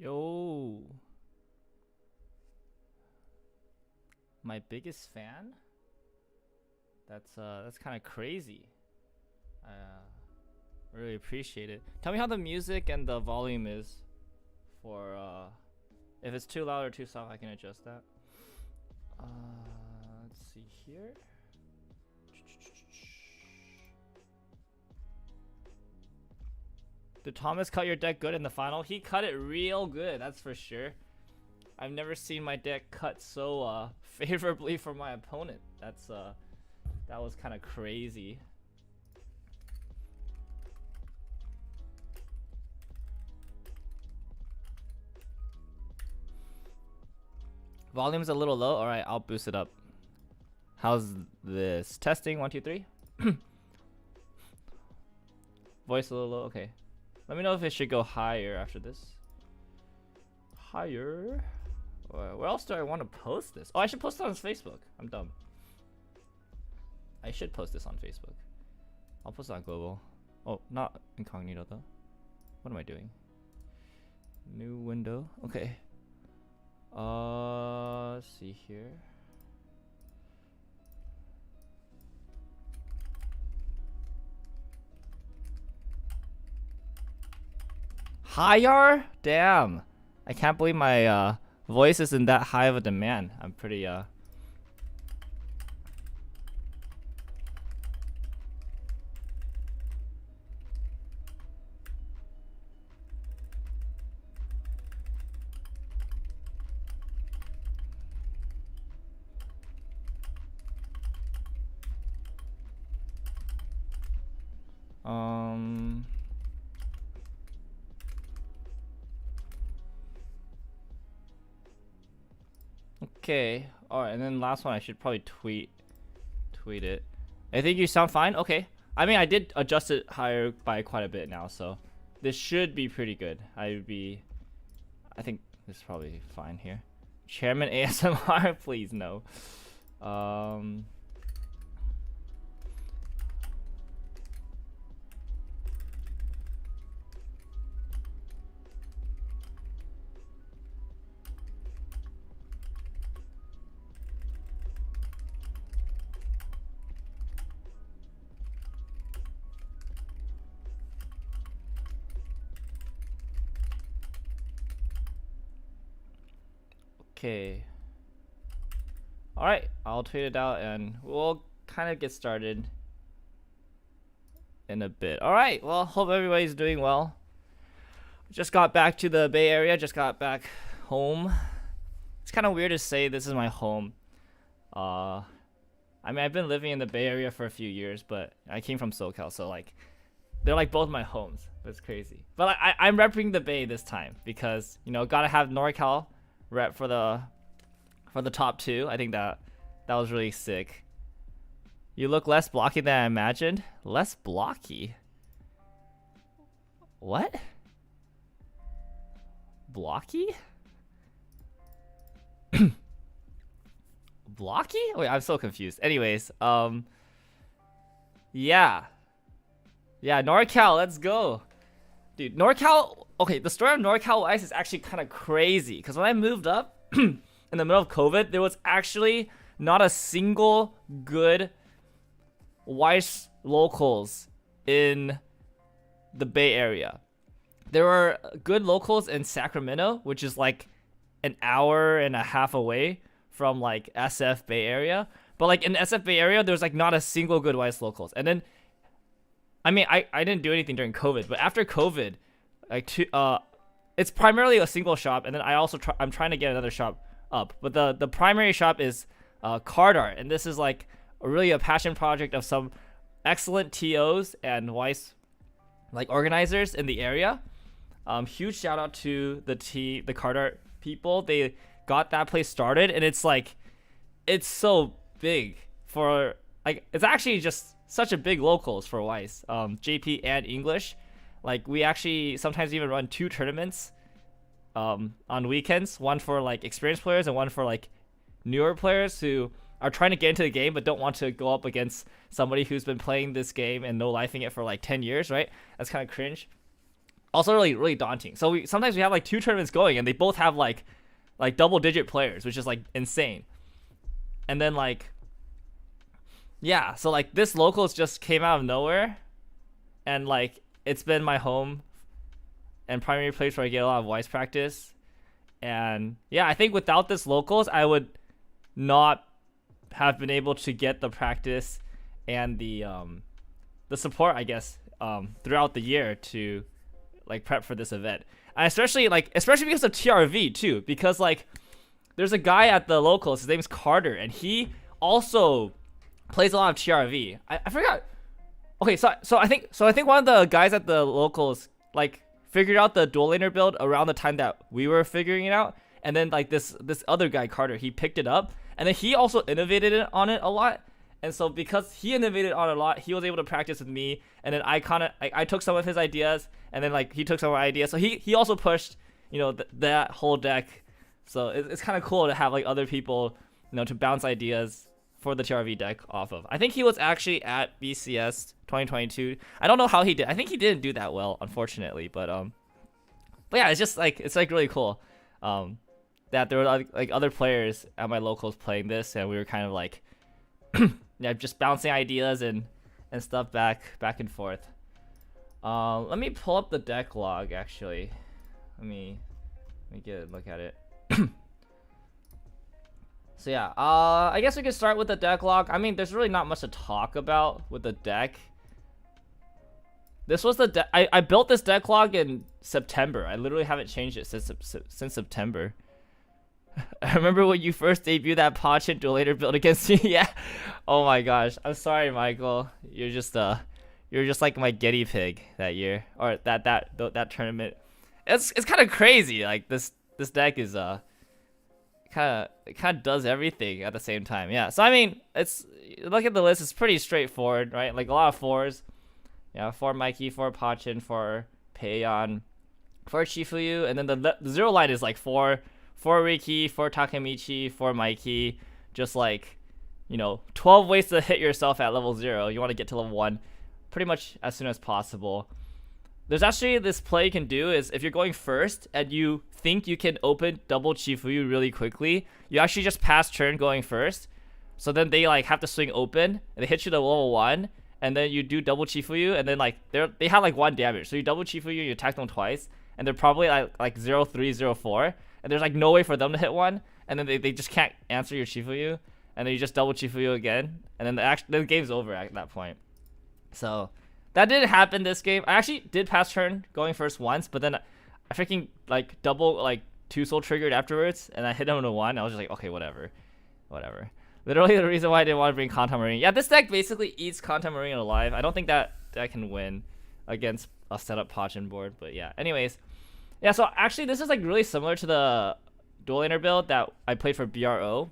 Yo, my biggest fan? That's kind of crazy. I really appreciate it. Tell me how the music and the volume is for if it's too loud or too soft, I can adjust that. Uh, let's see here. Did Thomas cut your deck good in the final? He cut it real good, that's for sure. I've never seen my deck cut so favorably for my opponent. That was kind of crazy. Volume's a little low. All right, I'll boost it up. How's this? Testing 1 2 3. Voice a little low. Okay. Let me know if it should go higher after this. Higher. Where else do I want to post this? Oh, I should post it on Facebook. I'm dumb. I should post this on Facebook. I'll post it on global. Oh, not incognito though. What am I doing? New window. Okay. Let's see here. Higher? Damn. I can't believe my voice is in that high of a demand. I'm pretty okay. Alright, and then last one I should probably tweet it. I think you sound fine. Okay. I mean, I did adjust it higher by quite a bit now, so this should be pretty good. I think this is probably fine here. Chairman ASMR, please no. Okay. Alright, I'll tweet it out and we'll kind of get started in a bit. Alright, well, hope everybody's doing well. Just got back to the Bay Area, just got back home. It's kind of weird to say this is my home. I mean, I've been living in the Bay Area for a few years, but I came from SoCal, so like, they're like both my homes. It's crazy. But I'm repping the Bay this time because, you know, gotta have NorCal rep for the top two. I think that was really sick. You look less blocky than I imagined. Less blocky? What? Blocky? Blocky? Wait, I'm so confused. Anyways, yeah, NorCal, let's go. Dude, NorCal, okay, the story of NorCal Weiss is actually kind of crazy. Because when I moved up in the middle of COVID, there was actually not a single good Weiss locals in the Bay Area. There were good locals in Sacramento, which is like an hour and a half away from like SF Bay Area. But like in SF Bay Area, there's like not a single good Weiss locals. And then I mean, I didn't do anything during COVID, but after COVID, like it's primarily a single shop, and then I'm trying to get another shop up. But the primary shop is card art, and this is like really a passion project of some excellent TOs and Weiss like organizers in the area. Huge shout out to the card art people. They got that place started, and it's so big for like it's actually just such a big locals for Weiss, JP and English. Like we actually sometimes even run 2 tournaments on weekends, one for like experienced players and one for like newer players who are trying to get into the game but don't want to go up against somebody who's been playing this game and no lifing it for like 10 years, right? That's kind of cringe. also really daunting. So sometimes we have like 2 tournaments going, and they both have like double-digit players, which is like insane. And then like, yeah, so like this locals just came out of nowhere, and like it's been my home and primary place where I get a lot of weiss practice. And yeah, I think without this locals, I would not have been able to get the practice and the support, I guess, throughout the year to like prep for this event. And especially because of TRV too, because like there's a guy at the locals, his name's Carter, and he also plays a lot of TRV. I forgot. Okay, so I think one of the guys at the locals like figured out the dual laner build around the time that we were figuring it out, and then like this other guy Carter, he picked it up, and then he also innovated on it a lot. And so because he innovated on it a lot, he was able to practice with me, and then I took some of his ideas, and then like he took some of my ideas, so he also pushed, you know, that whole deck. So it's kind of cool to have like other people, you know, to bounce ideas for the TRV deck off of. I think he was actually at BCS2022. I don't know how he did. I think he didn't do that well, unfortunately. But yeah, it's like really cool that there were like other players at my locals playing this, and we were kind of like yeah, just bouncing ideas and stuff back and forth. Let me pull up the deck log actually. Let me get a look at it. So yeah, I guess we could start with the deck log. I mean, there's really not much to talk about with the deck. This was the deck. I built this deck log in September. I literally haven't changed it since September. I remember when you first debuted that Pachin dual later build against me. Yeah. Oh my gosh. I'm sorry, Michael. You're just like my guinea pig that year, or that tournament. It's kind of crazy. Like this deck is kind of does everything at the same time. Yeah, so I mean, look at the list, it's pretty straightforward, right? Like a lot of 4s. Yeah, 4 Mikey, 4 Pachin, 4 Peion, 4 Chifuyu, and then the 0 line is like 4 Riki, 4 Takemichi, 4 Mikey. Just like, you know, 12 ways to hit yourself at level 0. You want to get to level 1 pretty much as soon as possible. There's actually this play you can do is if you're going first and you think you can open double Chifuyu really quickly, you actually just pass turn going first. So then they like have to swing open and they hit you to level 1, and then you do double Chifuyu, and then like they have like 1 damage. So you double Chifuyu, you attack them twice, and they're probably like 0-3, 0-4, and there's like no way for them to hit 1, and then they just can't answer your Chifuyu, and then you just double Chifuyu again, and then the game's over at that point. So that didn't happen this game. I actually did pass turn going first once, but then I freaking like double like 2 soul triggered afterwards, and I hit him to 1. I was just like, okay, whatever. Literally the reason why I didn't want to bring Conta Marine. Yeah, this deck basically eats Conta Marine alive. I don't think that I can win against a setup Pachin board, but yeah. Anyways, yeah. So actually, this is like really similar to the dual laner build that I played for BRO.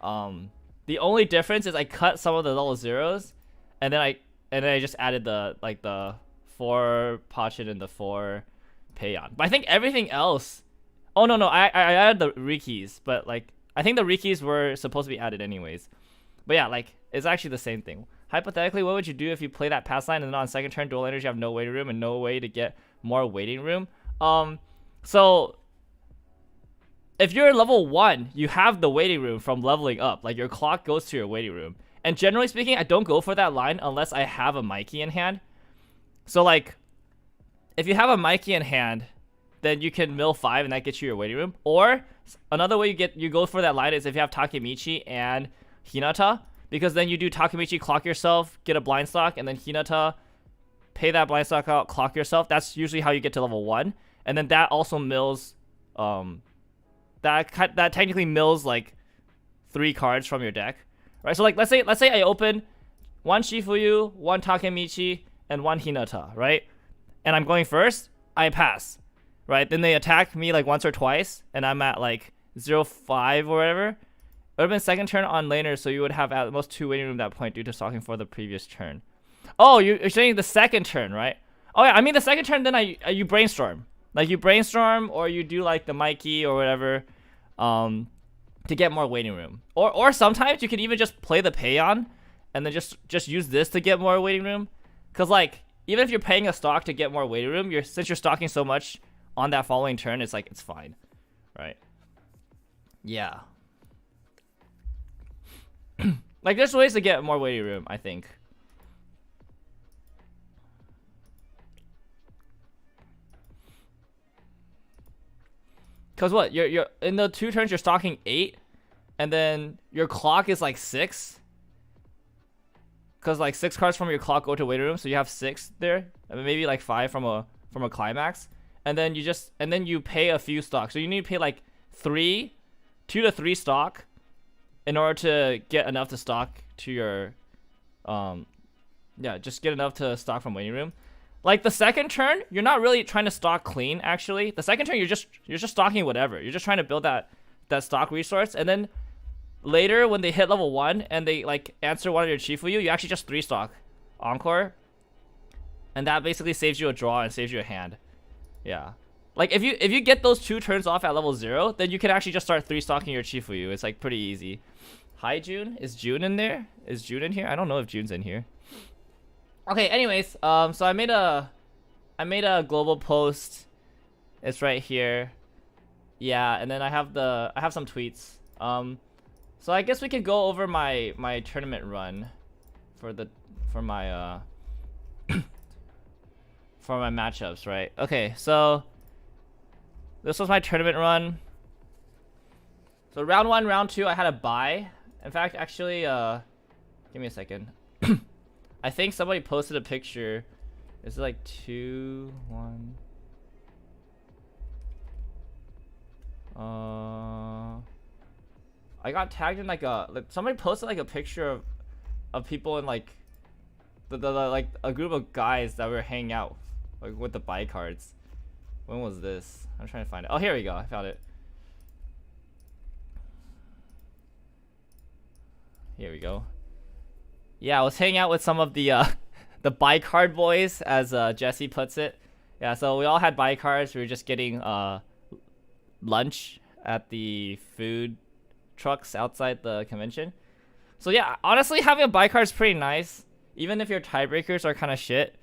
The only difference is I cut some of the level 0s, and then I just added the 4 Pachin and the 4 Peion. But I think everything else. Oh no, I added the Rikis, but like I think the Rikis were supposed to be added anyways. But yeah, like it's actually the same thing. Hypothetically, what would you do if you play that pass line and then on second turn dual laners you have no waiting room and no way to get more waiting room? So if you're level 1, you have the waiting room from leveling up. Like your clock goes to your waiting room. And generally speaking, I don't go for that line unless I have a Mikey in hand. So like, if you have a Mikey in hand, then you can mill 5 and that gets you your waiting room. Or another way you go for that line is if you have Takemichi and Hinata, because then you do Takemichi, clock yourself, get a blind stock, and then Hinata, pay that blind stock out, clock yourself. That's usually how you get to level 1. And then that also mills, that technically mills like 3 cards from your deck. Right, so like let's say I open 1 Shifuyu, 1 Takemichi, and 1 Hinata, right? And I'm going first, I pass. Right? Then they attack me like once or twice, and I'm at like 0-5 or whatever. It would have been second turn on laner, so you would have at most 2 waiting room at that point due to stalking for the previous turn. Oh, you're saying the second turn, right? Oh yeah, I mean the second turn then you brainstorm. Like you brainstorm or you do like the Mikey or whatever. To get more waiting room, or sometimes you can even just play the Peion and then just use this to get more waiting room, because like even if you're paying a stock to get more waiting room, since you're stocking so much on that following turn, it's like it's fine, right? Yeah. Like there's ways to get more waiting room, I think. Cause what you're in the 2 turns you're stocking 8, and then your clock is like 6. Cause like 6 cards from your clock go to waiting room, so you have 6 there, I mean, maybe like 5 from a climax, and then you pay a few stocks. So you need to pay like 2 to 3 stock in order to get enough to stock to your just get enough to stock from waiting room. Like the second turn, you're not really trying to stock clean. Actually, the second turn you're just stocking whatever. You're just trying to build that stock resource, and then later when they hit level 1 and they like answer one of your Chifuyu, you actually just 3 stock Encore, and that basically saves you a draw and saves you a hand. Yeah, like if you get those 2 turns off at level 0, then you can actually just start 3 stocking your Chifuyu. It's like pretty easy. Hi June, is June in there? Is June in here? I don't know if June's in here. Okay, anyways, so I made a global post. It's right here. Yeah, and then I have some tweets. So I guess we could go over my tournament run for my for my matchups, right? Okay, so this was my tournament run. So round 1, round 2, I had a bye. In fact, actually, give me a second. I think somebody posted a picture. Is it like 2, 1? I got tagged in like somebody posted like a picture of people in like the like a group of guys that were hanging out like with the buy cards. When was this? I'm trying to find it. Oh, here we go. I found it. Here we go. Yeah, I was hanging out with some of the the buy card boys, as Jesse puts it. Yeah, so we all had buy cards. We were just getting lunch at the food trucks outside the convention. So yeah, honestly, having a buy card is pretty nice. Even if your tiebreakers are kind of shit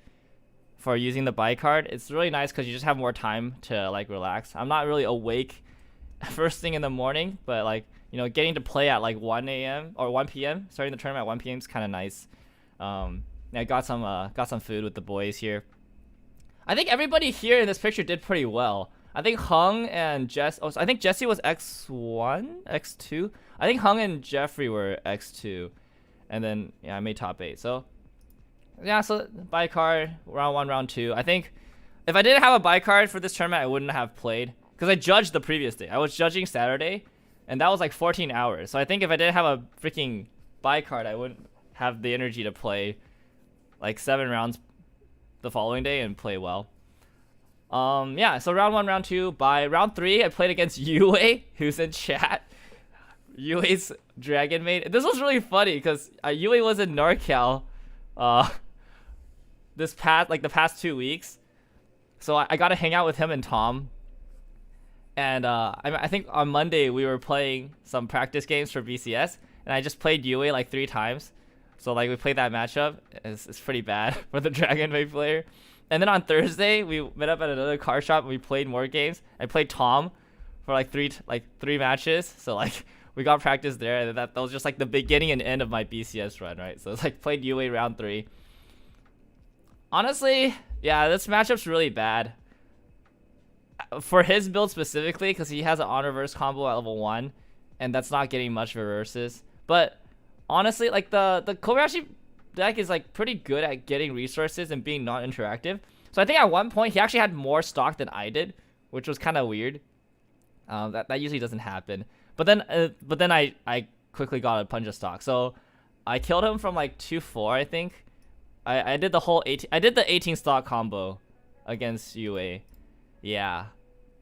for using the buy card, it's really nice because you just have more time to like relax. I'm not really awake first thing in the morning, but like, you know, getting to play at like 1 a.m. or 1 p.m. starting the tournament at 1 p.m. is kind of nice. I got some food with the boys here. I think everybody here in this picture did pretty well. I think Hung and Jess. Oh, so I think Jesse was X1, X2. I think Hung and Jeffrey were X2, and then yeah, I made top 8. So yeah, so buy card round 1, round 2. I think if I didn't have a buy card for this tournament, I wouldn't have played because I judged the previous day. I was judging Saturday, and that was like 14 hours. So I think if I didn't have a freaking buy card, I wouldn't have the energy to play like 7 rounds the following day and play well. Yeah, so round 1, round 2. By round 3, I played against Yue, who's in chat. Yue's Dragon Maid. This was really funny because Yue was in NorCal the past 2 weeks. So I got to hang out with him and Tom. And I think on Monday we were playing some practice games for BCS, and I just played Yue like 3 times. So like we played that matchup. It's pretty bad for the Dragon Maid player. And then on Thursday we met up at another car shop and we played more games. I played Tom for like three matches. So like we got practice there, and that was just like the beginning and end of my BCS run, right? So it's like played Yue round 3. Honestly, yeah, this matchup's really bad for his build specifically because he has an on reverse combo at level 1, and that's not getting much reverses. But honestly, like the Kobayashi deck is like pretty good at getting resources and being non-interactive. So I think at one point he actually had more stock than I did, which was kind of weird. That usually doesn't happen. But then I quickly got a bunch of stock. So I killed him from like 2-4, I think. I did the whole 18. I did the 18 stock combo against Yue. Yeah,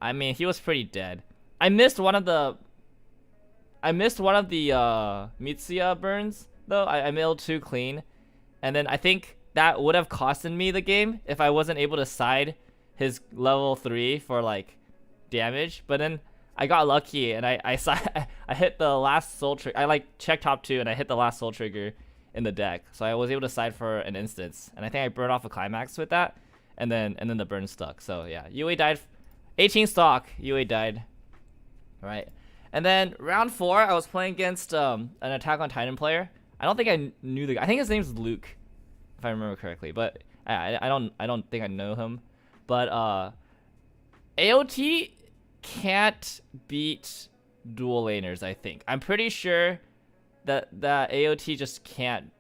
I mean he was pretty dead. I missed one of the Mitsuya burns though. I milled 2 clean, and then I think that would have costed me the game if I wasn't able to side his level 3 for like damage. But then I got lucky and I hit the last soul trigger. I like checked top 2 and I hit the last soul trigger in the deck, so I was able to side for an instance, and I think I burned off a climax with that, and then the burn stuck. So yeah, UA died, 18 stock, UA died. All right, and then round 4, I was playing against an Attack on Titan player. I don't think I knew the guy. I think his name's Luke, if I remember correctly, but I don't think I know him. But AOT can't beat dual laners, I think. I'm pretty sure that AOT just can't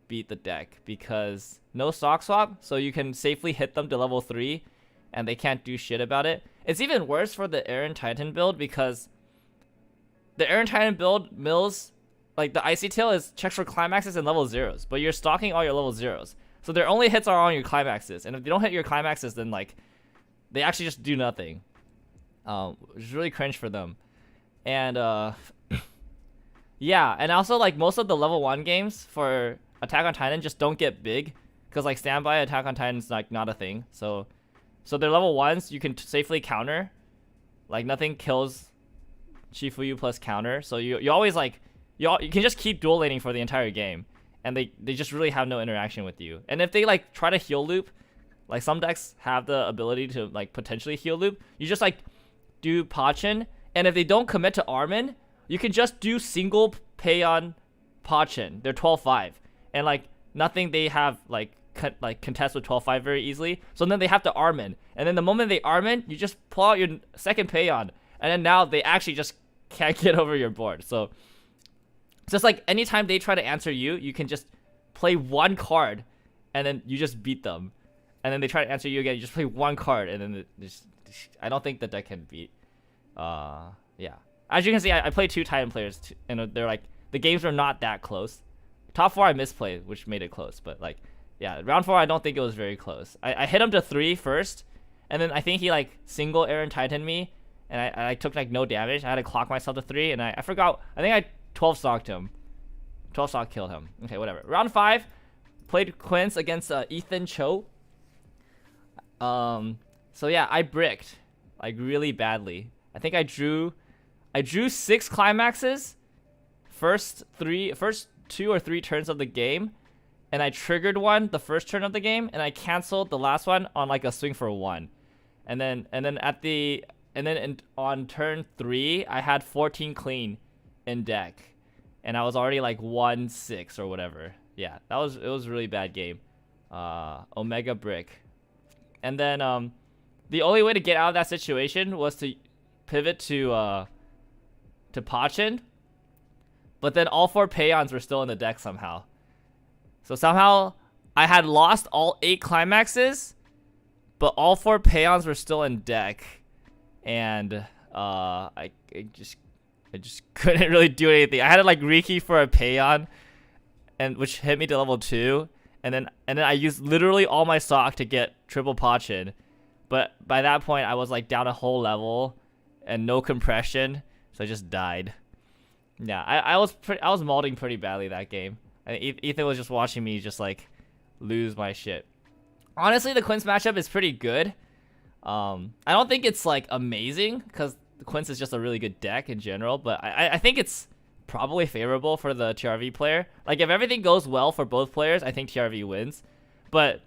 beat the deck because no stock swap, so you can safely hit them to level 3 and they can't do shit about it. It's even worse for the Aaron Titan build because the Aaron Titan build mills, like the Icy Tail is checks for climaxes and level 0s, but you're stocking all your level 0s. So their only hits are on your climaxes, and if they don't hit your climaxes, then like they actually just do nothing. Which is really cringe for them. And yeah, and also like most of the level 1 games for Attack on Titan just don't get big because like standby Attack on Titan's like not a thing. So their level 1s you can safely counter. Like nothing kills Shifuyu plus counter. So you always like you can just keep dual laning for the entire game, and they just really have no interaction with you. And if they like try to heal loop, like some decks have the ability to like potentially heal loop, you just like do Pachin, and if they don't commit to Armin, you can just do single Payon Pachin. They're 12-5, and like nothing they have like contest with 12-5 very easily. So then they have to Armin, and then the moment they Armin, you just pull out your second Payon, and then now they actually just can't get over your board. So it's just like anytime they try to answer you, you can just play one card, and then you just beat them. And then they try to answer you again, you just play one card, and then I don't think the deck can beat. Yeah. As you can see, I played 2 Titan players, and they're like, the games were not that close. Top 4 I misplayed, which made it close, but like, yeah, round 4 I don't think it was very close. I hit him to 3 first, and then I think he like single Aaron Titan me, and I took like no damage. I had to clock myself to 3, and I forgot, I think I 12 stocked him. 12 stock killed him. Okay, whatever. Round 5, played Quince against Ethan Cho. So yeah, I bricked like really badly. I think I drew 6 climaxes first 2 or 3 turns of the game, and I triggered one the first turn of the game, and I canceled the last one on like a swing for 1. And then on turn 3 I had 14 clean in deck, and I was already like 1-6 or whatever. Yeah, it was a really bad game. Omega brick. And then the only way to get out of that situation was to pivot to Pachin, but then all 4 Payons were still in the deck somehow. So somehow I had lost all 8 climaxes, but all 4 Payons were still in deck, and I just couldn't really do anything. I had to like rekey for a Payon, and which hit me to level 2. And then I used literally all my stock to get triple Pachin, but by that point I was like down a whole level and no compression, so I just died. Yeah, I was molding pretty badly that game. And Ethan was just watching me just like lose my shit. Honestly, the Quince matchup is pretty good. I don't think it's like amazing because the Quince is just a really good deck in general, but I think it's probably favorable for the TRV player. Like if everything goes well for both players, I think TRV wins. But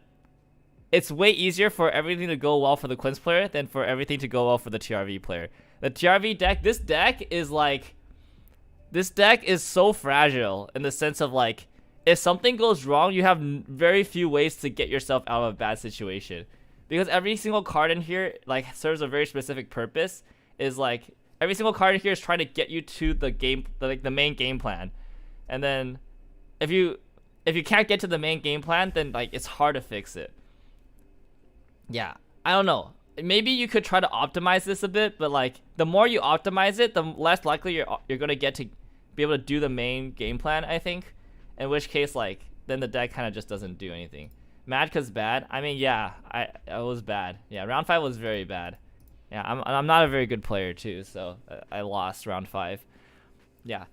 it's way easier for everything to go well for the Quince player than for everything to go well for the TRV player. The TRV deck, this deck is so fragile in the sense of like, if something goes wrong, you have very few ways to get yourself out of a bad situation. Because every single card in here like serves a very specific purpose. Is like every single card in here is trying to get you to the game, like the main game plan. And then if you can't get to the main game plan, then like it's hard to fix it. Yeah, I don't know. Maybe you could try to optimize this a bit, but like the more you optimize it, the less likely you're gonna get to be able to do the main game plan, I think. In which case, like then the deck kind of just doesn't do anything. Madka's bad. I mean, yeah, I was bad. Yeah, round 5 was very bad. Yeah, I'm not a very good player too, so I lost round 5. Yeah,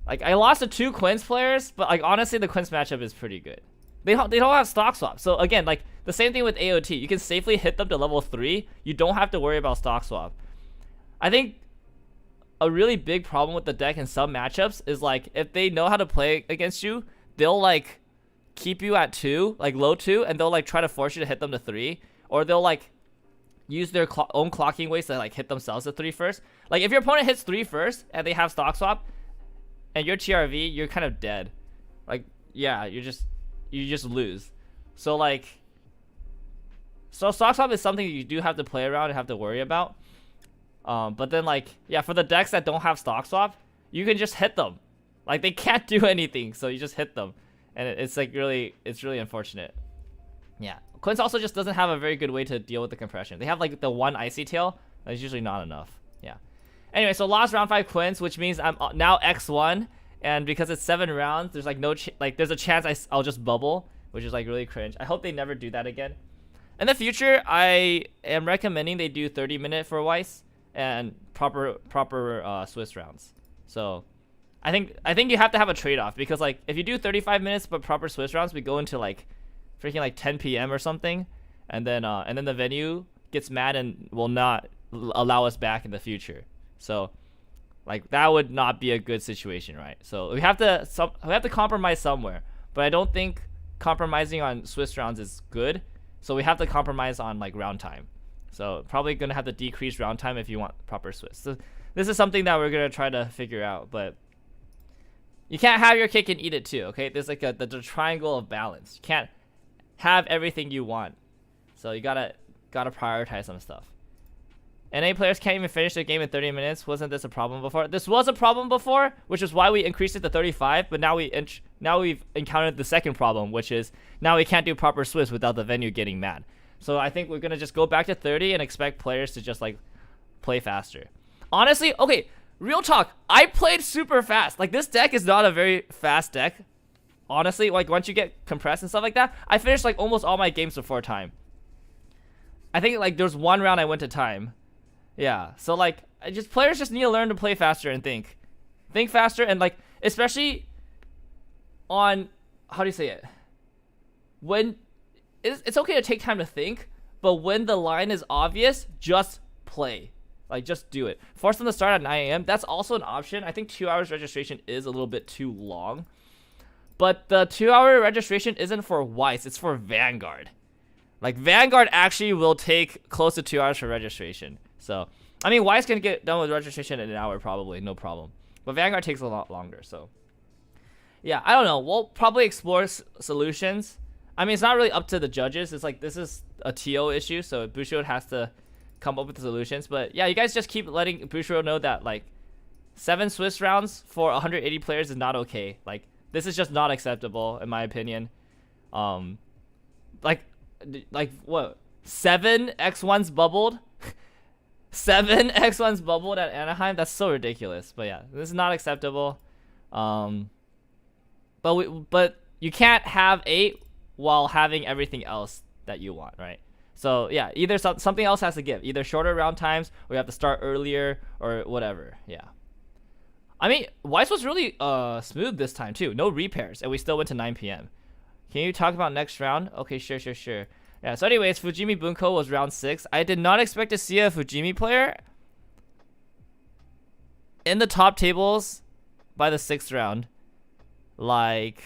like I lost to 2 Quince players, but like honestly, the Quince matchup is pretty good. They don't have stock swap, so again, like the same thing with AOT. You can safely hit them to level 3. You don't have to worry about stock swap. I think a really big problem with the deck in some matchups is like if they know how to play against you, they'll like keep you at 2, like low 2, and they'll like try to force you to hit them to 3, or they'll like use their own clocking ways to like hit themselves to 3 first. Like if your opponent hits 3 first and they have stock swap and you're TRV, you're kind of dead. Like yeah, you just lose. So like stock swap is something you do have to play around and have to worry about. But then like yeah, for the decks that don't have stock swap, you can just hit them. Like they can't do anything, so you just hit them, and it's like really unfortunate. Yeah, Quince also just doesn't have a very good way to deal with the compression. They have like the one icy tail that's usually not enough. Yeah. Anyway, so lost round 5 Quince, which means I'm now X1, and because it's 7 rounds, there's like no there's a chance I'll just bubble, which is like really cringe. I hope they never do that again. In the future, I am recommending they do 30-minute for Weiss and proper Swiss rounds. So I think you have to have a trade-off, because like if you do 35 minutes but proper Swiss rounds, we go into like freaking like 10 p.m. or something, and then the venue gets mad and will not allow us back in the future. So like that would not be a good situation, right? So we have to compromise somewhere, but I don't think compromising on Swiss rounds is good. So we have to compromise on like round time. So probably gonna have to decrease round time if you want proper Swiss. So this is something that we're gonna try to figure out, but you can't have your cake and eat it too, okay? There's like the triangle of balance. You can't have everything you want. So you gotta prioritize some stuff. NA players can't even finish the game in 30 minutes. Wasn't this a problem before? This was a problem before, which is why we increased it to 35, but now we've encountered the second problem, which is now we can't do proper Swiss without the venue getting mad. So I think we're gonna just go back to 30 and expect players to just like play faster. Honestly, okay, real talk, I played super fast. Like this deck is not a very fast deck. Honestly, like once you get compressed and stuff like that, I finished like almost all my games before time. I think like there's one round I went to time. Yeah, so like players just need to learn to play faster and think faster, and like especially on, how do you say it, when it's okay to take time to think, but when the line is obvious, just play. Like just do it. Force them to start at 9 a.m. That's also an option. I think 2 hours registration is a little bit too long, but the 2-hour registration isn't for Weiss, it's for Vanguard. Like Vanguard actually will take close to 2 hours for registration. So I mean, Weiss can get done with registration in an hour probably, no problem. But Vanguard takes a lot longer. So yeah, I don't know. We'll probably explore solutions. I mean, it's not really up to the judges. It's like this is a TO issue, so Bushiroad has to come up with the solutions. But yeah, you guys just keep letting Bushiroad know that like 7 Swiss rounds for 180 players is not okay. Like this is just not acceptable in my opinion. Like what? 7 X1s bubbled? 7 X1s bubbled at Anaheim? That's so ridiculous. But yeah, this is not acceptable. But you can't have 8 while having everything else that you want, right? So yeah, either something else has to give. Either shorter round times, or you have to start earlier, or whatever. Yeah. I mean, Weiss was really smooth this time too. No repairs, and we still went to 9 p.m. Can you talk about next round? Okay, sure. Yeah, so anyways, Fujimi Bunko was round 6. I did not expect to see a Fujimi player in the top tables by the 6th round. Like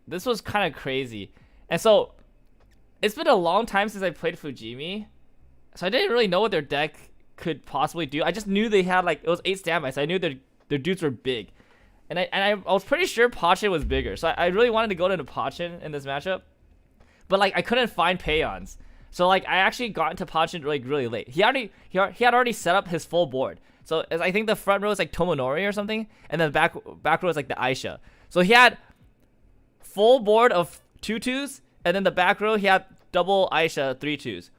this was kind of crazy. And so it's been a long time since I played Fujimi, so I didn't really know what their deck could possibly do. I just knew they had like, it was 8 standby, so I knew their dudes were big. And I was pretty sure Pachin was bigger, so I really wanted to go into Pachin in this matchup, but like I couldn't find Peons, so like I actually got into Pachin like really late. He had already set up his full board. So I think the front row is like Tomonori or something, and then the back row is like the Aisha. So he had full board of 2-2s, and then the back row he had double Aisha 3-2s.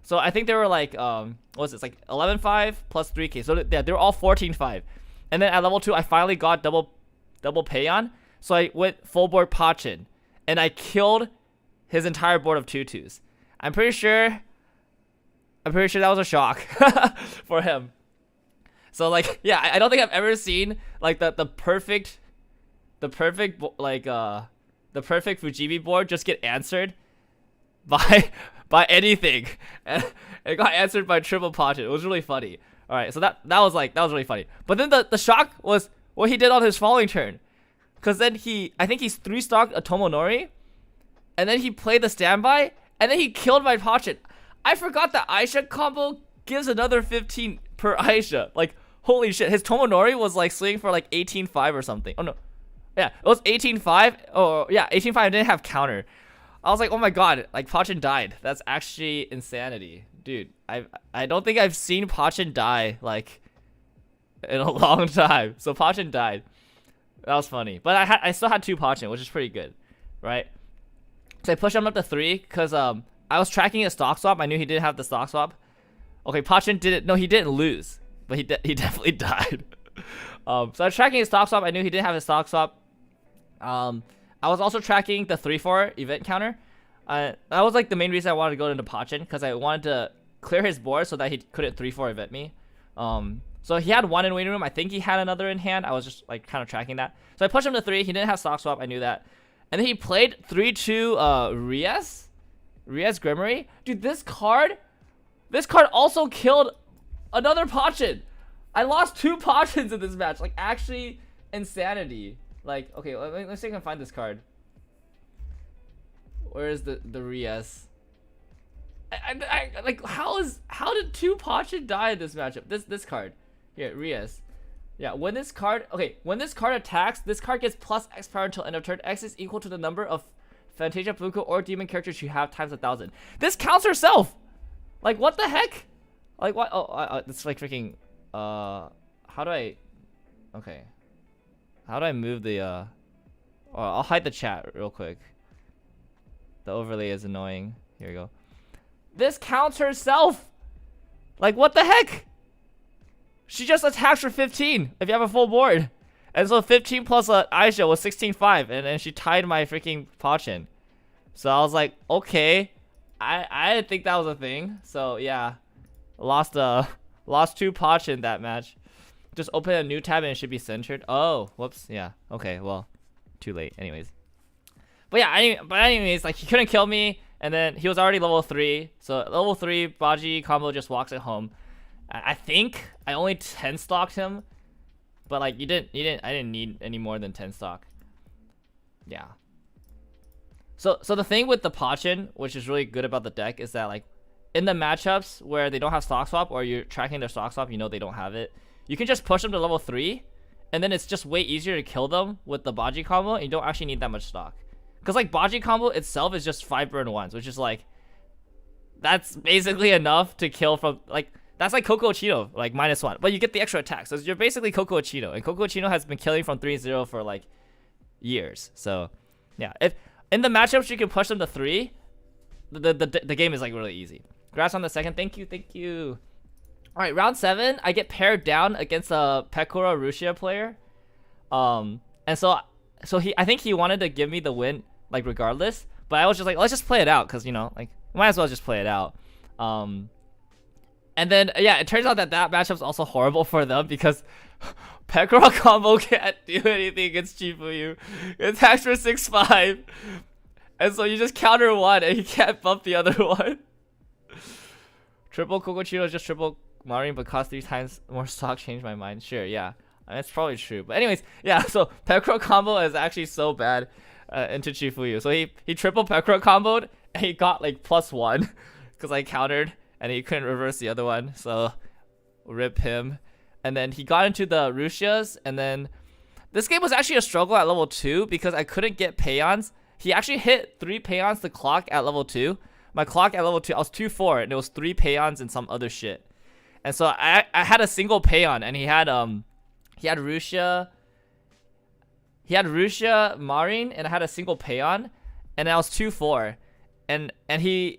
So I think they were like what was it? It's like 11-5 plus 3k. So yeah, they were all 14-5. And then at level 2 I finally got double Peon, so I went full board Pachin, and I killed his entire board of 2-2s. I'm pretty sure that was a shock for him. So like yeah, I don't think I've ever seen like the perfect Fujimi board just get answered by anything, and it got answered by triple Pachin. It was really funny. All right, so that was really funny. But then the shock was what he did on his following turn. Because then I think he's 3-stocked a Tomonori, and then he played the standby, and then he killed my Pachin. I forgot that Aisha combo gives another 15 per Aisha. Like, holy shit. His Tomonori was like swinging for like 18-5 or something. Oh no. Yeah, it was 18-5. Oh yeah, 18-5. I didn't have counter. I was like, oh my god, like Pachin died. That's actually insanity. Dude, I don't think I've seen Pachin die like in a long time. So Pachin died. That was funny. But I still had 2 Pachin, which is pretty good, right? So I pushed him up to 3 because I was tracking a stock swap. I knew he didn't have the stock swap. Okay, Pachin didn't. No, he didn't lose, but he definitely died. So I was tracking his stock swap. I knew he didn't have his stock swap. I was also tracking the 3-4 event counter. That was like the main reason I wanted to go into Pachin, because I wanted to clear his board so that he couldn't 3-4 event me. So he had 1 in waiting room. I think he had another in hand. I was just like kind of tracking that. So I pushed him to 3. He didn't have stock swap. I knew that. And then he played 3-2 Rias Grimory. Dude, this card also killed another Pachin. I lost 2 Pachins in this match. Like, actually insanity. Like, okay, let's see if I can find this card. Where is the Rias? I like, how did 2 Pachin die in this matchup? This card. Here, Rias. Yeah, when this card attacks, this card gets plus X power until end of turn. X is equal to the number of Fantasia, Fuku, or demon characters you have times 1,000. This counts herself! Like, what the heck? Like, what? Oh, it's like freaking, how do I, okay. How do I move the, oh, I'll hide the chat real quick. The overlay is annoying. Here we go. This counts herself! Like, what the heck? She just attacks for 15 if you have a full board. And so 15 plus Aisha was 16-5, and then she tied my freaking Pachin. So I was like, okay. I didn't think that was a thing. So yeah. Lost 2 Pachin that match. Just open a new tab and it should be centered. Oh, whoops. Yeah. Okay, well, too late. Anyways. But yeah, anyways, like, he couldn't kill me, and then he was already level 3. So level 3 Baji combo just walks it home. I think I only 10 stocked him, but like I didn't need any more than 10 stock. Yeah. So the thing with the Pachin, which is really good about the deck, is that like in the matchups where they don't have stock swap, or you're tracking their stock swap, you know they don't have it, you can just push them to level 3, and then it's just way easier to kill them with the Baji combo, and you don't actually need that much stock. Because like Baji combo itself is just 5 burn 1s, which is like, that's basically enough to kill from like, that's like Coco Chino, like -1, but you get the extra attack. So you're basically Coco Chino, and Coco Chino has been killing from 3-0 for like years. So yeah, if in the matchups you can push them to 3, the game is like really easy. Congrats on the second. Thank you. All right, round 7, I get paired down against a Pekora Rusia player, and so I think he wanted to give me the win like regardless, but I was just like, let's just play it out, because you know, like, might as well just play it out. And then, yeah, it turns out that matchup's also horrible for them, because Pekora combo can't do anything against Chifuyu. It attacks for 6-5. And so you just counter 1 and you can't bump the other one. Triple Kokochino is just triple Marin, but cost 3 times more stock. Changed my mind. Sure, yeah. That's probably true. But anyways, yeah, so Pekora combo is actually so bad into Chifuyu. So he triple Pekora comboed, and he got like +1 because I countered. And he couldn't reverse the other one, so rip him. And then he got into the Rusias, and then this game was actually a struggle at level 2 because I couldn't get Payons. He actually hit 3 Payons to clock at level 2. My clock at level 2, I was 2-4, and it was 3 Payons and some other shit. And so I had a single Payon, and he had Rusia. He had Rusia Marin, and I had a single Payon, and I was 2-4. And he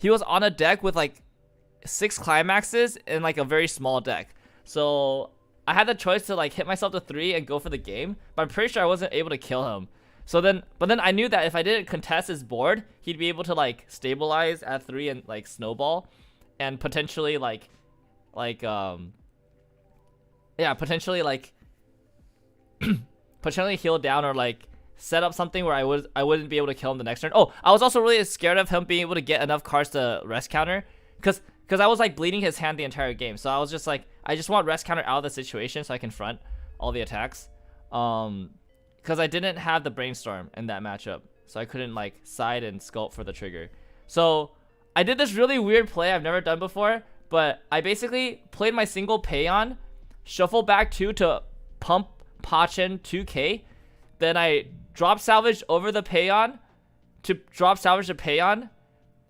was on a deck with like 6 climaxes in like a very small deck. So I had the choice to like hit myself to 3 and go for the game, but I'm pretty sure I wasn't able to kill him. But then I knew that if I didn't contest his board, he'd be able to like stabilize at 3 and like snowball, and potentially potentially heal down, or like set up something where I wouldn't be able to kill him the next turn. Oh, I was also really scared of him being able to get enough cards to rest counter, because I was like bleeding his hand the entire game. So I was just like, I just want rest counter out of the situation so I can front. all the attacks. Because I didn't have the brainstorm in that matchup, so I couldn't like side and sculpt for the trigger. So I did this really weird play I've never done before, but I basically played my single Payon, shuffle back 2 to pump Pachin 2k, then I drop salvage over the Payon to drop salvage the Payon,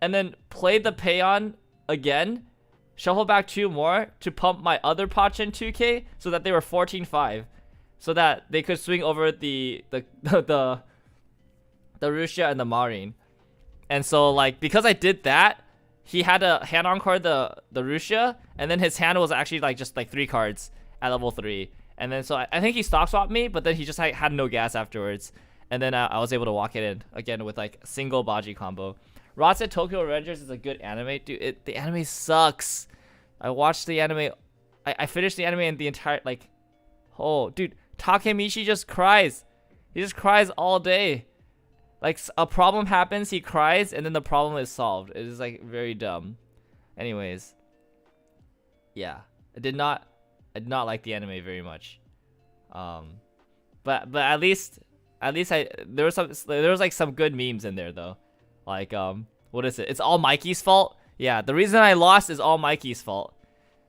and then played the Payon again, shuffle back 2 more to pump my other Pachin 2k, so that they were 14-5, so that they could swing over the Rusia and the Marin. And so like because I did that, he had to hand encore the Rusia, and then his hand was actually like just like 3 cards at level 3. And then so I think he stock swapped me, but then he just like had no gas afterwards. And then I was able to walk it in again with like single Baji combo. Rod said Tokyo Rangers is a good anime. Dude, the anime sucks. I watched the anime. I finished the anime and the entire like, oh dude, Takemichi just cries. He just cries all day. Like a problem happens, he cries, and then the problem is solved. It is like very dumb. Anyways, yeah, I did not like the anime very much. But at least there was like some good memes in there though. Like what is it? It's all Mikey's fault. Yeah, the reason I lost is all Mikey's fault.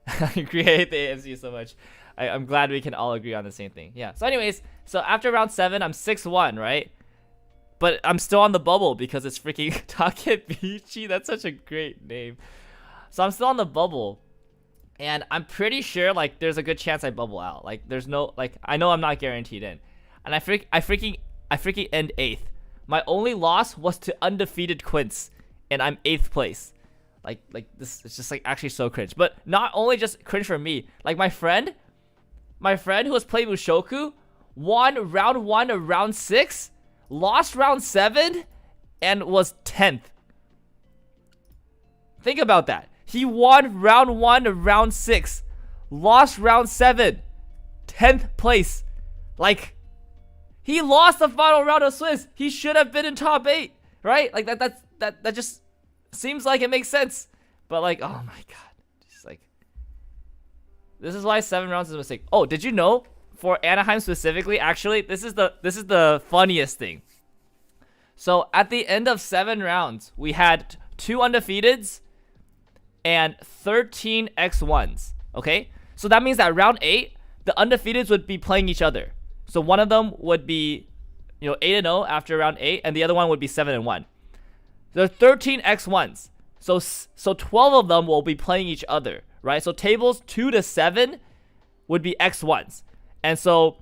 I hate the AMC so much. I'm glad we can all agree on the same thing. Yeah. So anyways, so after round 7, I'm 6-1, right? But I'm still on the bubble because it's freaking Takebichi. That's such a great name. So I'm still on the bubble. And I'm pretty sure like there's a good chance I bubble out. Like there's no like I know I'm not guaranteed in. And I freaking end 8th. My only loss was to undefeated Quince, and I'm 8th place. Like this is just like actually so cringe. But not only just cringe for me, like my friend who was playing Mushoku won round 1 of round 6, lost round 7, and was 10th. Think about that. He won round 1 of round 6, lost round 7, 10th place. Like, he lost the final round of Swiss. He should have been in top 8, right? Like that just seems like it makes sense. But like, oh my god, just like, this is why 7 rounds is a mistake. Oh, did you know for Anaheim specifically? Actually, this is the funniest thing. So at the end of 7 rounds, we had 2 undefeateds and 13 X1s. Okay, so that means that round 8, the undefeateds would be playing each other. So one of them would be, 8-0 after round 8, and the other one would be 7-1. There are 13 X1s. So 12 of them will be playing each other, right? So tables 2 to 7 would be X1s. And so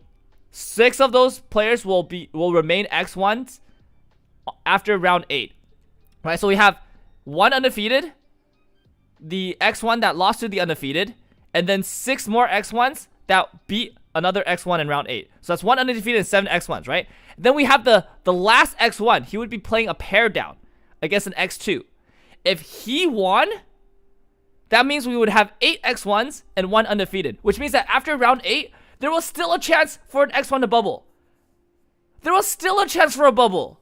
6 of those players will remain X1s after round 8. Right? So we have 1 undefeated, the X1 that lost to the undefeated, and then 6 more X1s that beat another X1 in round 8. So that's 1 undefeated and 7 X1s, right? Then we have the last X1. He would be playing a pair down against an X2. If he won, that means we would have 8 X1s and 1 undefeated, which means that after round 8, there was still a chance for an X1 to bubble. There was still a chance for a bubble.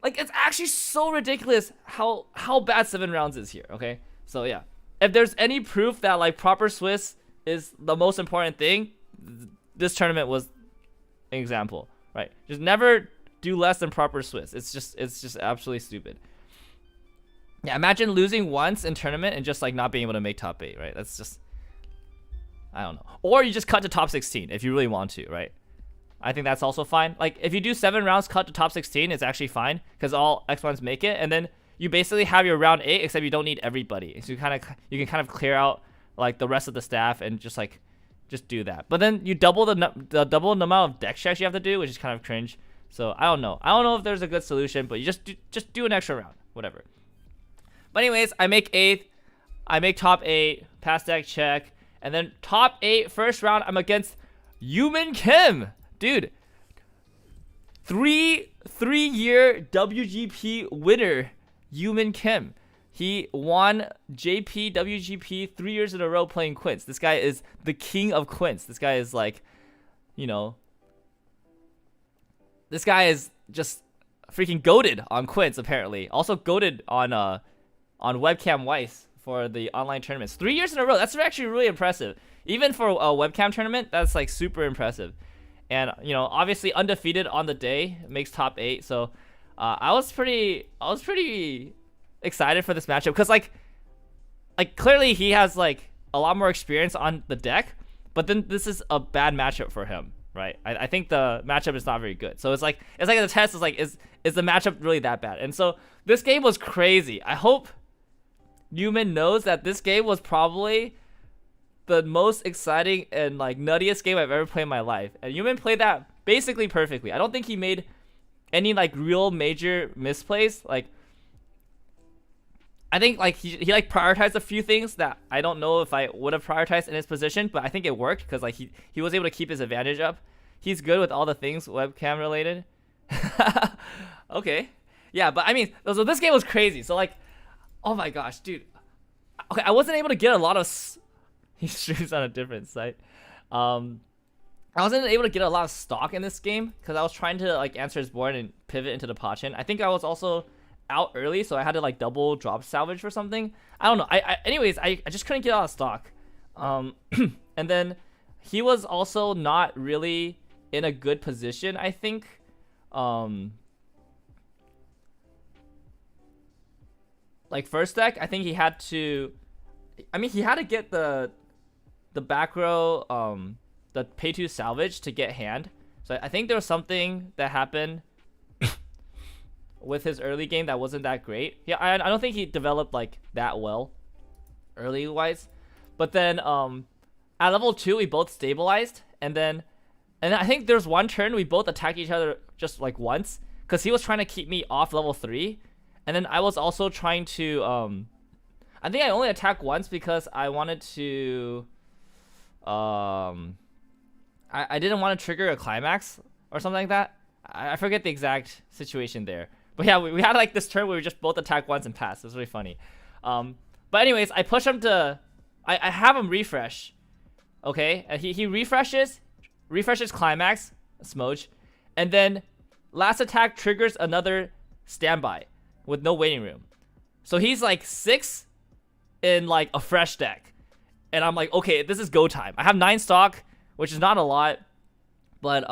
Like, it's actually so ridiculous how bad 7 rounds is here, okay? So yeah, if there's any proof that like proper Swiss is the most important thing, this tournament was an example, right? Just never do less than proper Swiss. It's just absolutely stupid. Yeah, imagine losing once in tournament and just like not being able to make top 8, right? That's just, I don't know. Or you just cut to top 16 if you really want to, right? I think that's also fine. Like if you do 7 rounds, cut to top 16, it's actually fine because all X1s make it, and then you basically have your round 8, except you don't need everybody. So you can kind of clear out like the rest of the staff and just do that. But then you double the amount of deck checks you have to do, which is kind of cringe. So I don't know. I don't know if there's a good solution, but you just do an extra round, whatever. But anyways, I make 8th. I make top 8, pass deck check, and then top 8 first round. I'm against Yumin Kim, dude. 3-year WGP winner, Yumin Kim. He won JP WGP 3 years in a row playing Quince. This guy is the king of Quince. This guy is like, this guy is just freaking goated on Quince apparently. Also goated on webcam weiss for the online tournaments 3 years in a row. That's actually really impressive. even for a webcam tournament, that's like super impressive. And you know, obviously undefeated on the day, makes top 8. So I was pretty excited for this matchup because like clearly he has like a lot more experience on the deck, but then this is a bad matchup for him, right? I think the matchup is not very good. So it's like the test is like, is the matchup really that bad? And so this game was crazy. I hope Newman knows that this game was probably the most exciting and like nuttiest game I've ever played in my life. And Newman played that basically perfectly. I don't think he made any like real major misplays. Like I think like he like prioritized a few things that I don't know if I would have prioritized in his position, but I think it worked because like he was able to keep his advantage up. He's good with all the things webcam related. Okay. Yeah, but I mean, so this game was crazy. So like, oh my gosh, dude. Okay, I wasn't able to get a lot of he streams on a different site. I wasn't able to get a lot of stock in this game because I was trying to like answer his board and pivot into the Pachin. I think I was also out early, so I had to like double drop salvage for something. I don't know. Anyways, I just couldn't get out of stock. And then he was also not really in a good position, I think. Like first deck, I think he had to, I mean, he had to get the back row, the pay 2 salvage to get hand. So I think there was something that happened with his early game that wasn't that great. Yeah, I don't think he developed like that well early wise. But then at level 2 we both stabilized, and I think there's one turn we both attacked each other just like once because he was trying to keep me off level 3, and then I was also trying to I think I only attacked once because I wanted to I didn't want to trigger a climax or something like that. I forget the exact situation there. But yeah, we had like this turn where we just both attack once and pass. It was really funny. But anyways, I push him to, I have him refresh. Okay, and he refreshes climax, Smoge, and then last attack triggers another standby with no waiting room. So he's like 6 in like a fresh deck. And I'm like, okay, this is go time. I have 9 stock, which is not a lot, but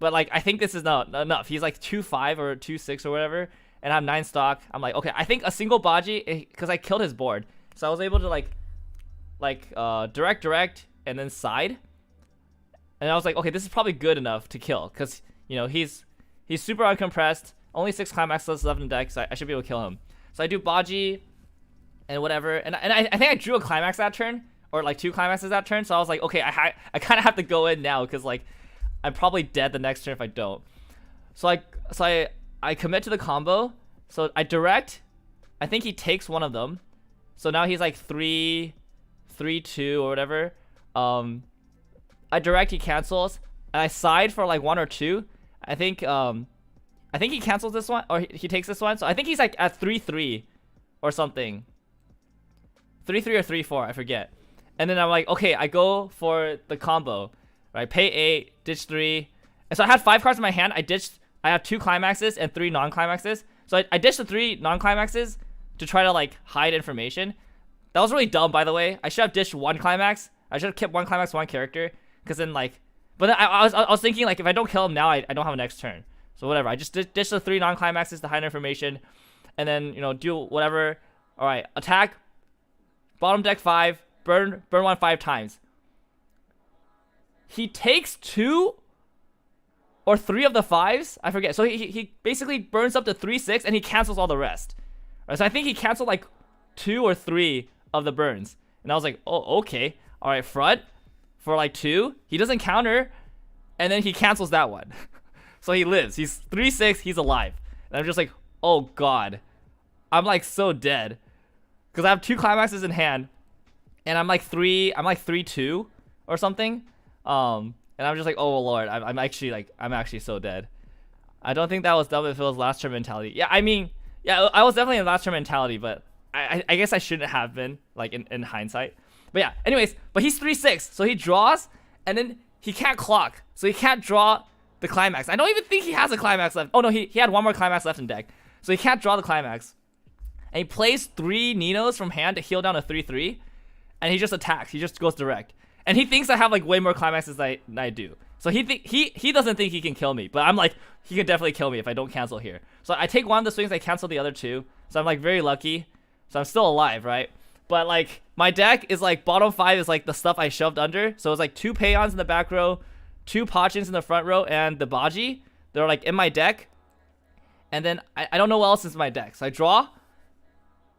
like I think this is not enough. He's like 2-5 or 2-6 or whatever, and I have 9 stock. I'm like, okay, I think a single Baji, because I killed his board, so I was able to like direct and then side, and I was like, okay, this is probably good enough to kill, because you know he's super uncompressed, only 6 climaxes left in the deck, so I should be able to kill him. So I do Baji and whatever, and I think I drew a climax that turn, or like 2 climaxes that turn. So I was like, okay, I kind of have to go in now because like I'm probably dead the next turn if I don't. So I commit to the combo. So I direct. I think he takes one of them. So now he's like 3-2 or whatever. I direct, he cancels, and I side for like 1 or 2. I think he cancels this one, or he takes this one. So I think he's like at 3-3 or something. 3-3 or 3-4, I forget. And then I'm like, okay, I go for the combo, right? Pay 8, ditch 3. And so I had 5 cards in my hand. I have 2 climaxes and 3 non-climaxes. So I ditched the 3 non-climaxes to try to like hide information. That was really dumb, by the way. I should have ditched 1 climax. I should have kept 1 climax, 1 character. Because then like, but then I was thinking like, if I don't kill him now, I don't have a next turn. So whatever. I just ditched the 3 non-climaxes to hide information. And then, you know, do whatever. All right, attack. Bottom deck 5. Burn 1 5 times. He takes 2 or 3 of the 5s. I forget. So he basically burns up to 3-6 and he cancels all the rest. Right, so I think he canceled like 2 or 3 of the burns. And I was like, oh, okay. All right, front for like 2. He doesn't counter. And then he cancels that one. So he lives. He's 3-6. He's alive. And I'm just like, oh God. I'm like so dead. Because I have 2 climaxes in hand. And I'm like 3-2 or something. And I'm just like, oh Lord, I'm actually so dead. I don't think that was Double Phil's last turn mentality. Yeah, I mean, yeah, I was definitely in last turn mentality, but I guess I shouldn't have been, like in hindsight. But yeah, anyways, but he's 3-6, so he draws, and then he can't clock, so he can't draw the climax. I don't even think he has a climax left. Oh no, he had 1 more climax left in deck, so he can't draw the climax. And he plays 3 Ninos from hand to heal down to 3-3. And he just attacks. He just goes direct. And he thinks I have like way more climaxes than I do. So he doesn't think he can kill me, but I'm like, he can definitely kill me if I don't cancel here. So I take one of the swings, I cancel the other two. So I'm like very lucky. So I'm still alive, right? But like my deck is like bottom 5 is like the stuff I shoved under. So it's like 2 Peons in the back row, 2 Pachins in the front row, and the Baji. They're like in my deck. And then I don't know what else is in my deck. So I draw.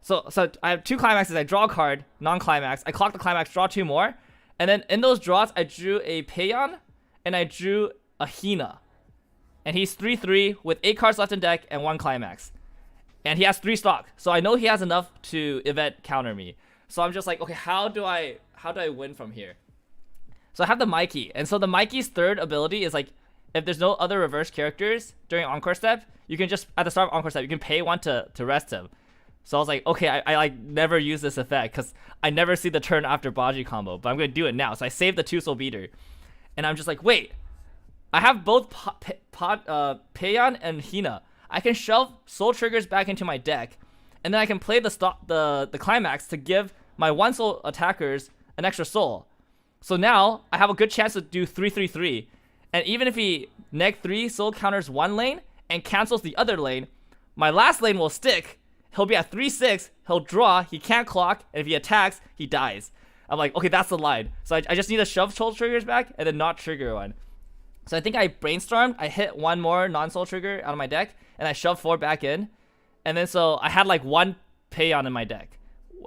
So I have 2 climaxes. I draw a card, non-climax. I clock the climax, draw 2 more. And then in those draws, I drew a Peon and I drew a Hina. And he's 3/3 with 8 cards left in deck and 1 climax. And he has 3 stock. So I know he has enough to event counter me. So I'm just like, okay, how do I win from here? So I have the Mikey. And so the Mikey's third ability is like, if there's no other reverse characters during Encore Step, you can just, at the start of Encore Step, you can pay 1 to rest him. So I was like, okay, I like never use this effect because I never see the turn after Baji combo, but I'm going to do it now. So I saved the 2 Soul Beater. And I'm just like, wait, I have both Peon and Hina. I can shove Soul Triggers back into my deck, and then I can play the climax to give my 1 soul attackers an extra soul. So now I have a good chance to do 3/3/3. And even if he -3 soul counters 1 lane and cancels the other lane, my last lane will stick. He'll be at 3/6, he'll draw, he can't clock, and if he attacks, he dies. I'm like, okay, that's the line. So I just need to shove Soul Triggers back and then not trigger one. So I think I brainstormed, I hit 1 more non-soul trigger out of my deck, and I shoved 4 back in. And then so I had like 1 Peon in my deck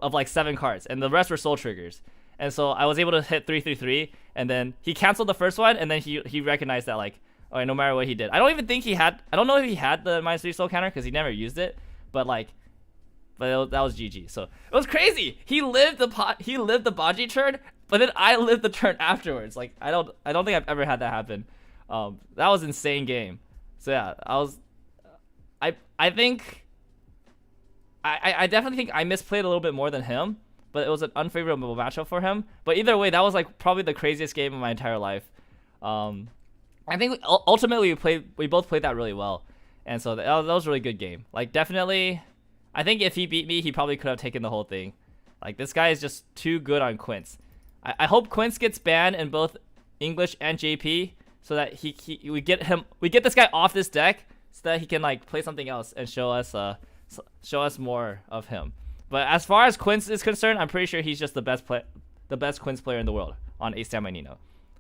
of like 7 cards, and the rest were soul triggers. And so I was able to hit 3/3/3, and then he canceled the first one, and then he recognized that like, okay, no matter what he did. I don't even think he had, I don't know if he had the -3 soul counter because he never used it, but like, that was GG. So it was crazy. He lived the Baji turn, but then I lived the turn afterwards. Like I don't think I've ever had that happen. That was an insane game. So yeah, I think I definitely think I misplayed a little bit more than him, but it was an unfavorable matchup for him. But either way, that was like probably the craziest game of my entire life. I think ultimately we both played that really well, and so that was a really good game. Like definitely, I think if he beat me, he probably could have taken the whole thing. Like this guy is just too good on Quince. I hope Quince gets banned in both English and JP, so that we get this guy off this deck, so that he can like play something else and show us more of him. But as far as Quince is concerned, I'm pretty sure he's just the best Quince player in the world on Ace Stand by Nino.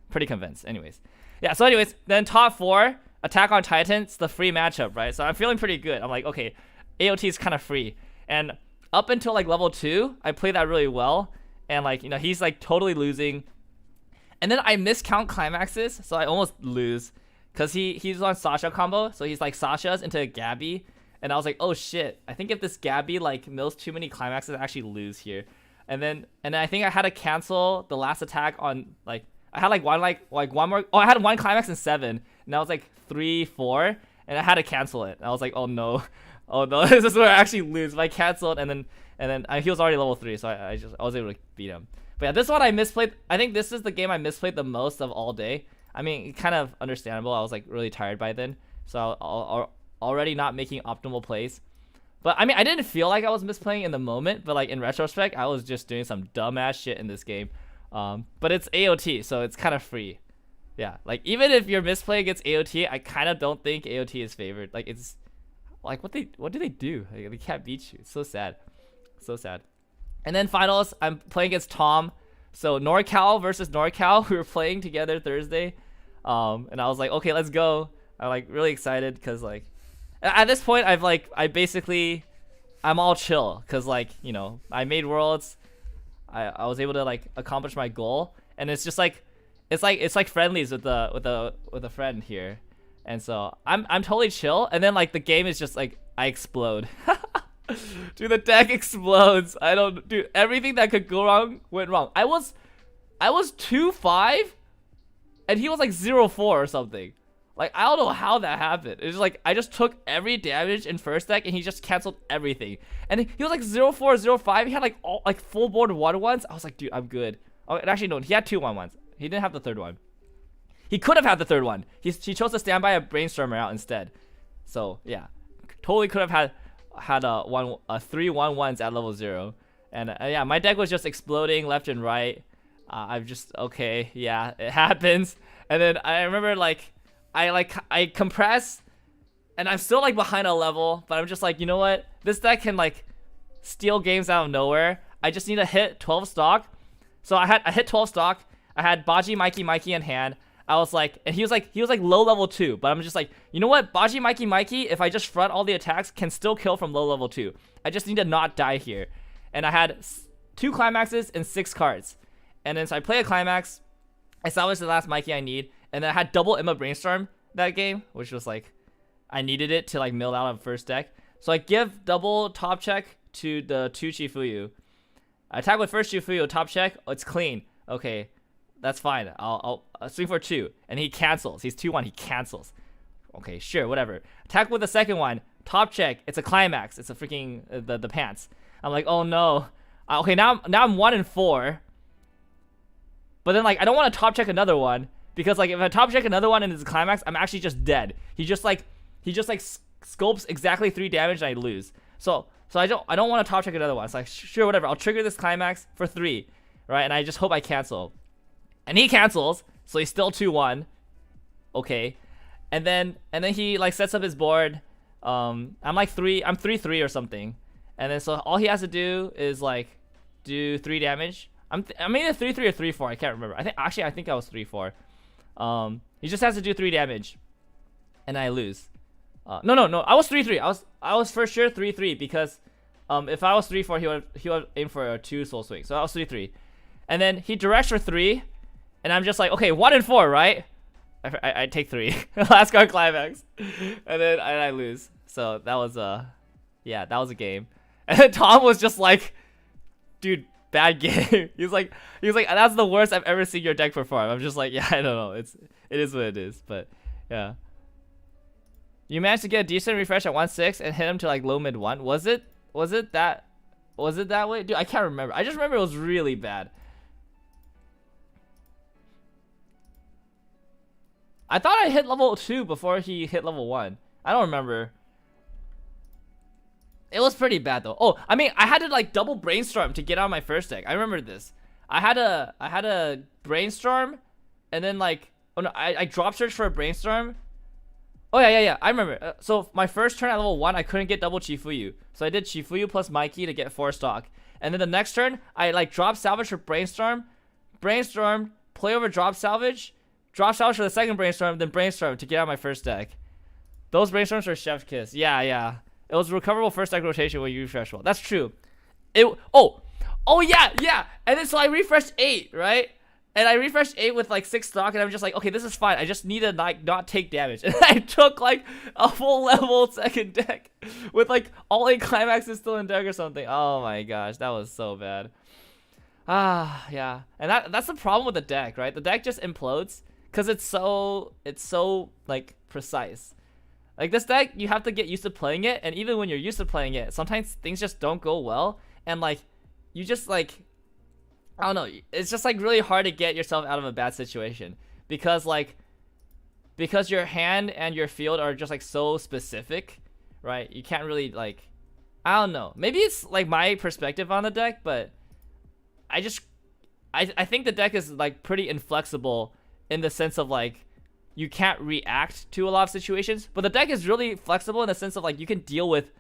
Pretty convinced. Anyways, yeah. So anyways, then top 4 Attack on Titan. It's the free matchup, right? So I'm feeling pretty good. I'm like, okay, AOT is kind of free, and up until like level 2, I played that really well, and like he's like totally losing, and then I miscount climaxes, so I almost lose, cause he's on Sasha combo, so he's like Sasha's into a Gabby. And I was like, oh shit, I think if this Gabby like mills too many climaxes, I actually lose here. And then I think I had to cancel the last attack on like, I had like one more, I had 1 climax in 7, and I was like 3/4, and I had to cancel it. And I was like, oh no, this is where I actually lose. If I canceled, and then he was already level 3, so I was able to beat him. But yeah, this one I misplayed. I think this is the game I misplayed the most of all day. I mean, kind of understandable. I was like really tired by then, so I'll already not making optimal plays. But I mean, I didn't feel like I was misplaying in the moment, but like in retrospect, I was just doing some dumbass shit in this game. But it's AOT, so it's kind of free. Yeah, like even if your misplay against AOT, I kind of don't think AOT is favored. Like it's like what do they do? Like, they can't beat you. It's so sad. So sad. And then finals, I'm playing against Tom. So NorCal versus NorCal, we were playing together Thursday. And I was like, okay, let's go. I'm like really excited because like at this point I'm all chill because like I made worlds, I was able to like accomplish my goal, and it's just like it's like friendlies with a friend here, and so I'm totally chill, and then like the game is just like I explode. Dude, the deck explodes. Dude, everything that could go wrong went wrong. I was 2-5 and he was like 0-4 or something. Like, I don't know how that happened. It's just like, I just took every damage in first deck, and he just canceled everything. And he was like 0-4, 0-5. He had like all full board 1-1s. I was like, dude, I'm good. Oh, and actually, no, he had 2 1-1s. He didn't have the third one. He could have had the third one. He chose to stand by a Brainstormer out instead. So, yeah. Totally could have had 3 1-1s at level 0. And yeah, my deck was just exploding left and right. I'm just okay. Yeah, it happens. And then I remember I compress, and I'm still like behind a level, but I'm just like, you know what? This deck can like steal games out of nowhere. I just need to hit 12 stock. So I hit 12 stock. I had Baji, Mikey in hand. I was like, and he was like low level 2, but I'm just like, you know what? Baji, Mikey, if I just front all the attacks, can still kill from low level 2. I just need to not die here. And I had 2 climaxes and 6 cards. And then so I play a climax. I salvaged the last Mikey I need. And then I had double Imma Brainstorm that game, which was like, I needed it to like mill out on first deck. So I give double top check to the 2 Chifuyu. I attack with first Chifuyu, top check. Oh, it's clean. Okay, that's fine. I'll swing for 2. And he cancels. He's 2-1. He cancels. Okay, sure, whatever. Attack with the second one. Top check. It's a climax. It's a freaking the pants. I'm like, oh no. Okay, now I'm 1-4. But then like I don't want to top check another one, because like if I top check another one and it's a climax, I'm actually just dead. He just like scopes exactly 3 damage and I lose. So I don't want to top check another one. It's like, sure, whatever. I'll trigger this climax for 3, right? And I just hope I cancel. And he cancels, so he's still 2-1. Okay. And then he like sets up his board. I'm 3-3 or something. And then so all he has to do is like do 3 damage. I'm either 3-3 or 3-4. I can't remember. I think I was 3-4. He just has to do 3 damage, and I lose. No. I was 3-3. I was for sure 3-3, because if I was 3-4, he would aim for a 2 soul swing. So I was 3-3, and then he directs for 3, and I'm just like, okay, 1-4, right? I take 3. Last card climax, and then I lose. So that was that was a game. And then Tom was just like, dude, bad game. He was like, that's the worst I've ever seen your deck perform. I'm just like, yeah, I don't know. It is what it is. But yeah, you managed to get a decent refresh at 1-6 and hit him to like low mid 1. Was it that way, dude? I can't remember. I just remember it was really bad. I thought I hit level 2 before he hit level 1. I don't remember. It was pretty bad though. Oh, I mean, I had to like double brainstorm to get on my first deck. I remember this. I had a brainstorm, and then like, oh no, I drop search for a brainstorm. Oh yeah. I remember. So my first turn at level 1, I couldn't get double Chifuyu, so I did Chifuyu plus Mikey to get 4 stock. And then the next turn, I like drop salvage for brainstorm, play over drop salvage for the second brainstorm, then brainstorm to get out my first deck. Those brainstorms are chef's kiss. Yeah. It was recoverable first deck rotation when you refresh well. That's true. Yeah. And then so I refreshed 8, right? And I refreshed 8 with like 6 stock, and I'm just like, okay, this is fine. I just need to like not take damage. And I took like a full level second deck with like all 8 climaxes still in deck or something. Oh my gosh, that was so bad. Yeah. And that's the problem with the deck, right? The deck just implodes because it's so like precise. Like this deck, you have to get used to playing it, and even when you're used to playing it, sometimes things just don't go well, and like you just like, I don't know, it's just like really hard to get yourself out of a bad situation, because your hand and your field are just like so specific, right? You can't really like, I don't know, maybe it's like my perspective on the deck, but I think the deck is like pretty inflexible in the sense of like, you can't react to a lot of situations, but the deck is really flexible in the sense of like you can deal with,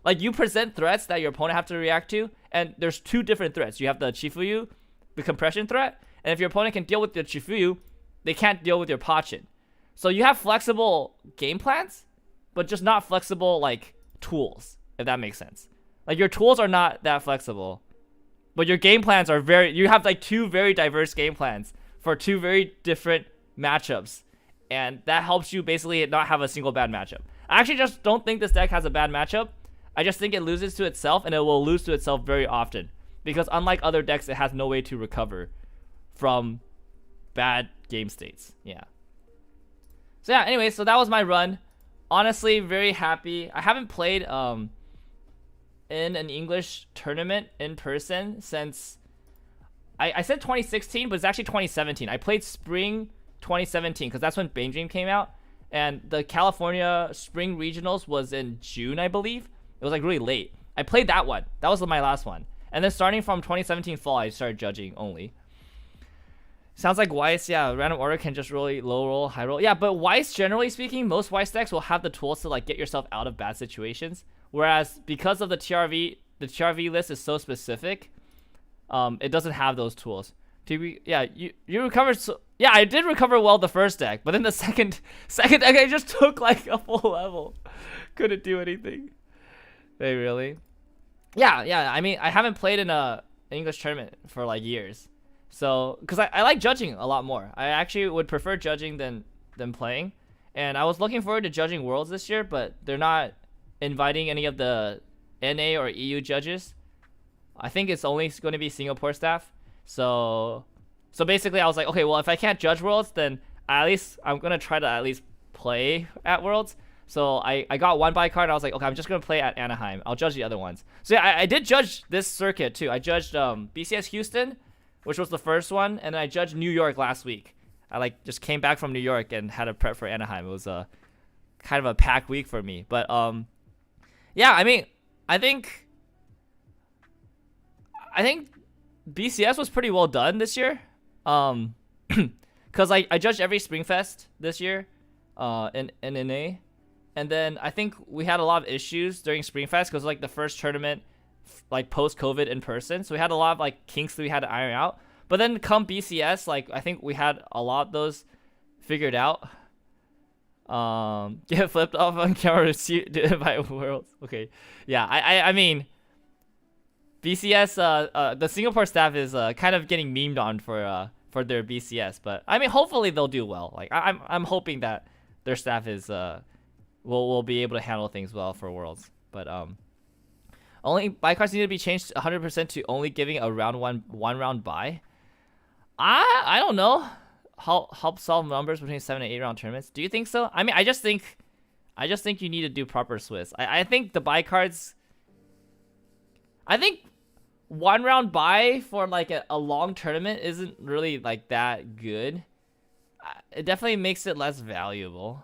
like you present threats that your opponent have to react to, and there's 2 different threats. You have the Chifuyu, the compression threat, and if your opponent can deal with the Chifuyu, they can't deal with your Pachin. So you have flexible game plans, but just not flexible like tools, if that makes sense. Like your tools are not that flexible, but your game plans are you have like 2 very diverse game plans for 2 very different matchups. And that helps you basically not have a single bad matchup. I actually just don't think this deck has a bad matchup. I just think it loses to itself, and it will lose to itself very often. Because unlike other decks, it has no way to recover from bad game states. Yeah. So yeah, anyway, so that was my run. Honestly, very happy. I haven't played in an English tournament in person since... I said 2016, but it's actually 2017. I played Spring 2017 because that's when Bane Dream came out, and the California Spring Regionals was in June, I believe. It was like really late. I played that one. That was my last one, and then starting from 2017 fall, I started judging only. Sounds like Weiss, yeah, random order can just really low roll, high roll. Yeah, but Weiss, generally speaking, most Weiss decks will have the tools to like get yourself out of bad situations. Whereas because of the TRV list is so specific, it doesn't have those tools. Yeah, you recovered. Yeah, I did recover well the first deck, but then the second deck I just took like a full level. Couldn't do anything. Hey, really? Yeah. I mean, I haven't played in a English tournament for like years. So, because I like judging a lot more. I actually would prefer judging than playing. And I was looking forward to judging Worlds this year, but they're not inviting any of the NA or EU judges. I think it's only going to be Singapore staff. So basically I was like, okay, well, if I can't judge Worlds, then at least I'm going to try to at least play at Worlds. So I got one buy card and I was like, okay, I'm just going to play at Anaheim. I'll judge the other ones. So yeah, I did judge this circuit too. I judged BCS Houston, which was the first one, and then I judged New York last week. I like just came back from New York and had a prep for Anaheim. It was a kind of a packed week for me. But yeah, I mean, I think BCS was pretty well done this year. Cause I judged every Springfest this year, in NA, and then I think we had a lot of issues during Springfest because like the first tournament, like post COVID in person, so we had a lot of like kinks that we had to iron out. But then come BCS, like I think we had a lot of those figured out. Get flipped off on camera by Worlds. Okay, yeah, I mean, BCS, the Singapore staff is kind of getting memed on for their BCS, but I mean, hopefully they'll do well. Like I'm hoping that their staff is will be able to handle things well for Worlds. But only buy cards need to be changed 100% to only giving a one round buy. I don't know. Help solve numbers between 7 and 8 round tournaments. Do you think so? I mean, I just think you need to do proper Swiss. I think the buy cards. I think 1 round buy for like a long tournament isn't really like that good. It definitely makes it less valuable.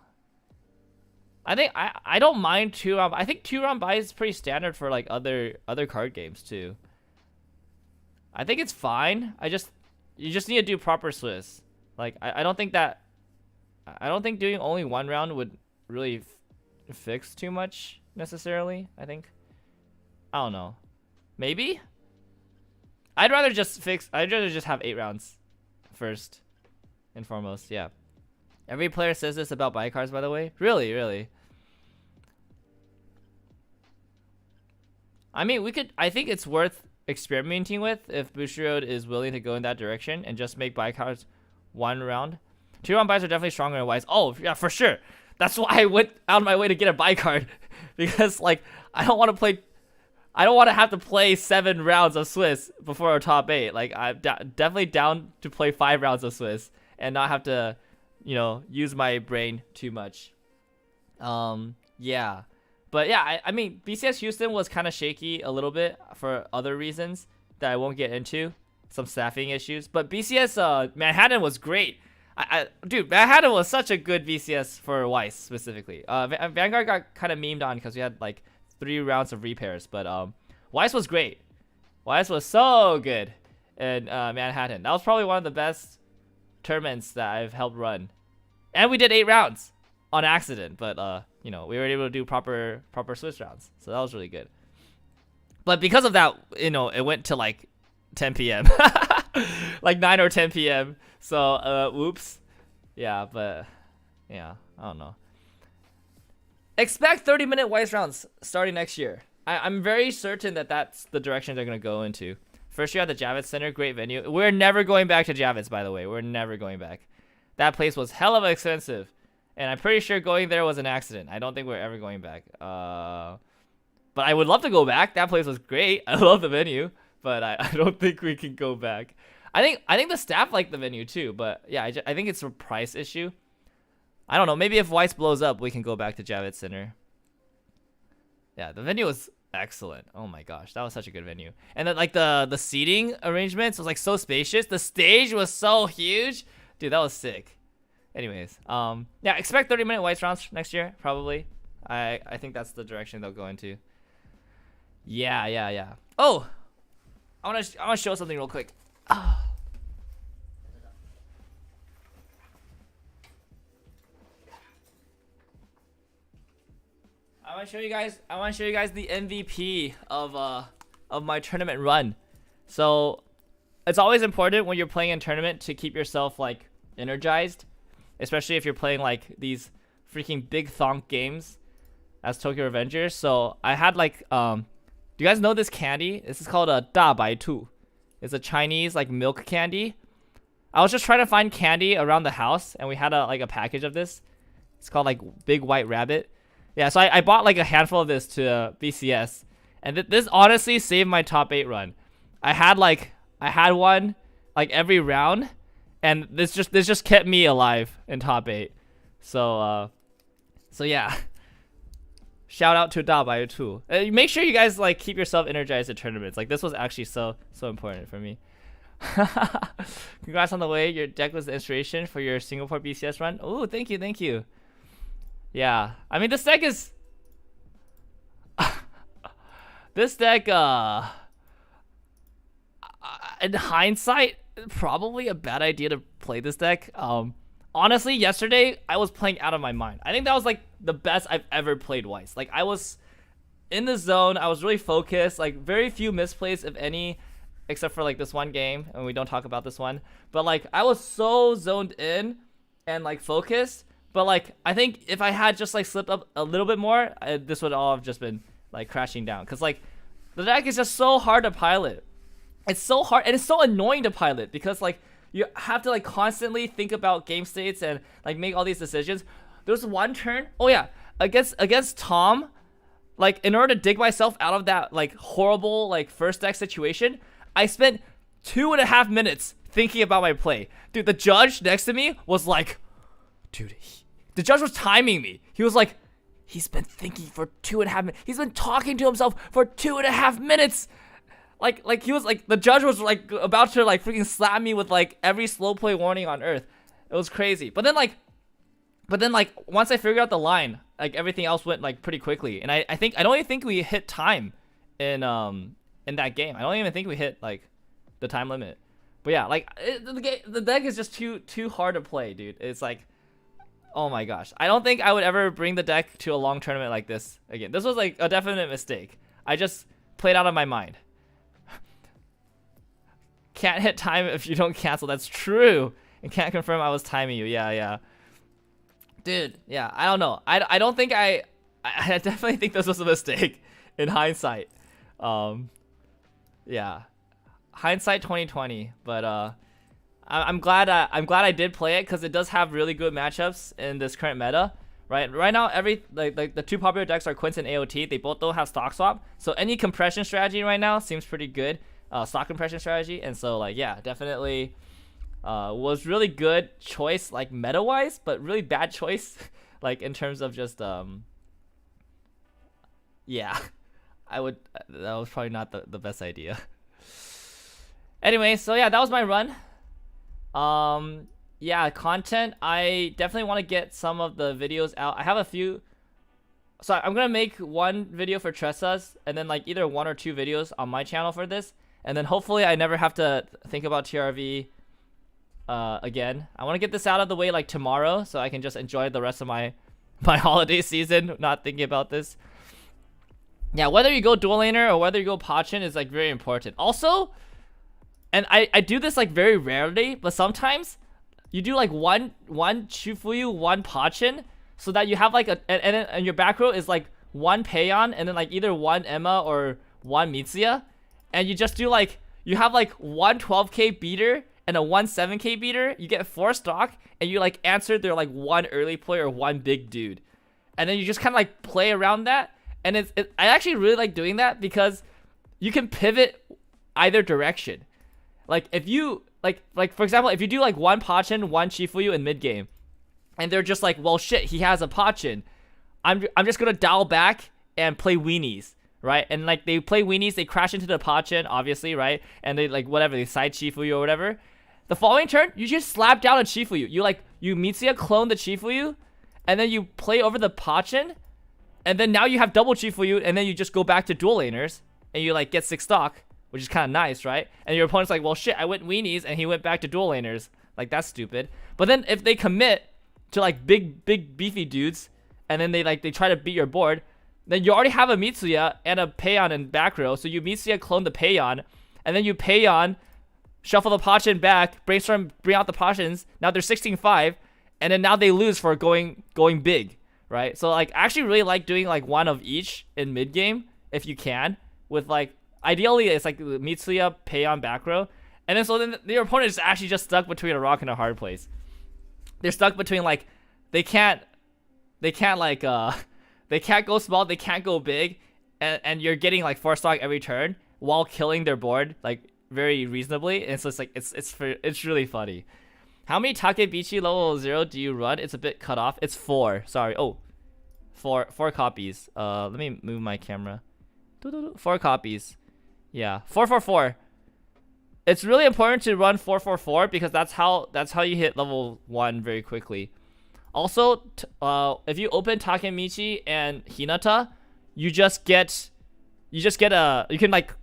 I think I don't mind 2 round. I think 2 round buy is pretty standard for like other card games too. I think it's fine. You just need to do proper Swiss. Like I don't think doing only 1 round would really fix too much necessarily. I don't know. Maybe? I'd rather just have 8 rounds first and foremost. Yeah. Every player says this about buy cards, by the way. Really. I mean, I think it's worth experimenting with if Bushiroad is willing to go in that direction and just make buy cards 1 round. 2 round buys are definitely stronger than Weiss. Oh, yeah, for sure. That's why I went out of my way to get a buy card. Because, like, I don't want to have to play 7 rounds of Swiss before a top 8. Like, I'm definitely down to play 5 rounds of Swiss and not have to, use my brain too much. Yeah. But yeah, I mean, BCS Houston was kind of shaky a little bit for other reasons that I won't get into. Some staffing issues. But BCS Manhattan was great. Dude, Manhattan was such a good BCS for Weiss specifically. Vanguard got kind of memed on because we had like 3 rounds of repairs. But Weiss was great. Weiss was so good in Manhattan. That was probably one of the best tournaments that I've helped run. And we did 8 rounds on accident. But, we were able to do proper Swiss rounds. So that was really good. But because of that, it went to like 10 p.m. like 9 or 10 p.m. So, whoops. Yeah, but, yeah, I don't know. Expect 30-minute Weiss rounds starting next year. I'm very certain that that's the direction they're going to go into. First year at the Javits Center, great venue. We're never going back to Javits, by the way. We're never going back. That place was hell of expensive. And I'm pretty sure going there was an accident. I don't think we're ever going back. But I would love to go back. That place was great. I love the venue. But I don't think we can go back. I think the staff liked the venue too. But yeah, I think it's a price issue. I don't know. Maybe if Weiss blows up, we can go back to Javits Center. Yeah, the venue was excellent. Oh my gosh, that was such a good venue. And then like the seating arrangements was like so spacious. The stage was so huge. Dude, that was sick. Anyways, yeah, expect 30-minute Weiss rounds next year, probably. I think that's the direction they'll go into. Yeah. Oh, I wanna show something real quick. I want to show you guys. I want to show you guys the MVP of my tournament run. So it's always important when you're playing in tournament to keep yourself like energized, especially if you're playing like these freaking big thonk games as Tokyo Revengers. So I had like do you guys know this candy? This is called a Da Bai Tu. It's a Chinese like milk candy. I was just trying to find candy around the house, and we had a package of this. It's called like Big White Rabbit. Yeah, so I bought like a handful of this to BCS, and this honestly saved my top 8 run. I had one like every round, and this just kept me alive in top 8. So yeah. Shout out to Da Bai Tu. Make sure you guys like keep yourself energized at tournaments. Like this was actually so important for me. Congrats on the way. Your deck was the inspiration for your Singapore BCS run. Oh, thank you. Yeah, I mean this deck is this deck in hindsight probably a bad idea to play this deck. Honestly, yesterday I was playing out of my mind. I think that was like the best I've ever played Weiss. Like I was in the zone, I was really focused, like very few misplays if any, except for like this one game, and we don't talk about this one. But like I was so zoned in and like focused. But like I think if I had just like slipped up a little bit more, this would all have just been like crashing down. Cause like the deck is just so hard to pilot. It's so hard and it's so annoying to pilot because like you have to like constantly think about game states and like make all these decisions. There's one turn. Oh yeah, against Tom, like in order to dig myself out of that like horrible like first deck situation, I spent 2.5 minutes thinking about my play. Dude, the judge next to me was like, dude, the judge was timing me. He was like, he's been thinking for 2.5 minutes. He's been talking to himself for 2.5 minutes. Like he was like, the judge was like about to like freaking slap me with like every slow play warning on earth. It was crazy. But then like once I figured out the line, like everything else went like pretty quickly. And I don't even think we hit time in that game. I don't even think we hit like the time limit. But yeah, like the deck is just too hard to play, dude. It's like, oh my gosh. I don't think I would ever bring the deck to a long tournament like this again. This was like a definite mistake. I just played out of my mind. Can't hit time if you don't cancel. That's true. And can't confirm I was timing you. Yeah. Dude, yeah, I don't know. I don't think I definitely think this was a mistake in hindsight. Yeah. Hindsight 2020, but I'm glad I did play it because it does have really good matchups in this current meta. Right now, like the 2 popular decks are Quince and AOT. They both don't have stock swap, so any compression strategy right now seems pretty good. Stock compression strategy, and so like yeah, definitely was really good choice like meta wise, but really bad choice like in terms of just yeah, that was probably not the best idea. Anyway, so yeah, that was my run. Yeah, content, I definitely want to get some of the videos out. I have a few, so I'm gonna make one video for Tressa's and then like either 1 or 2 videos on my channel for this, and then hopefully I never have to think about TRV again. I want to get this out of the way like tomorrow so I can just enjoy the rest of my holiday season not thinking about this. Yeah, whether you go dual laner or whether you go Pachin is like very important. Also, and I do this like very rarely, but sometimes you do like one Chifuyu, one Pachin, so that you have like and your back row is like 1 Payon and then like either 1 Emma or 1 Mitsuya, and you just do like, you have like 1 12k beater and a 1 7k beater. You get 4 stock and you like answer their like 1 early play or 1 big dude, and then you just kind of like play around that. And I actually really like doing that because you can pivot either direction. Like if you like for example, if you do like 1 Pachin, 1 Chifuyu in mid game, and they're just like, well shit, he has a Pachin, I'm just gonna dial back and play weenies, right? And like they play weenies, they crash into the Pachin, obviously, right? And they like whatever, they side Chifuyu or whatever. The following turn, you just slap down a Chifuyu. You Mitsuya clone the Chifuyu, and then you play over the Pachin, and then now you have double Chifuyu, and then you just go back to dual laners, and you like get 6 stock, which is kind of nice, right? And your opponent's like, well shit, I went weenies, and he went back to dual laners. Like that's stupid. But then if they commit to like big beefy dudes, and then they try to beat your board, then you already have a Mitsuya and a Payon in back row. So you Mitsuya clone the Payon, and then you Payon, shuffle the Pachin back, brainstorm, bring out the Pachins. Now they're 16-5, and then now they lose for going big, right? So like, I actually really like doing like one of each in mid game if you can. With like, ideally it's like Mitsuya, Payon, back row, and then so then your opponent is actually just stuck between a rock and a hard place. They're stuck between like, they can't like they can't go small, they can't go big, and you're getting like 4-stock every turn while killing their board like very reasonably. And so it's like it's really funny. How many Takebichi level 0 do you run? It's a bit cut off. It's 4. Sorry. Oh, four copies. Let me move my camera. 4 copies. Yeah, 444. It's really important to run 444 because that's how you hit level 1 very quickly. Also, if you open Takemichi and Hinata, you can like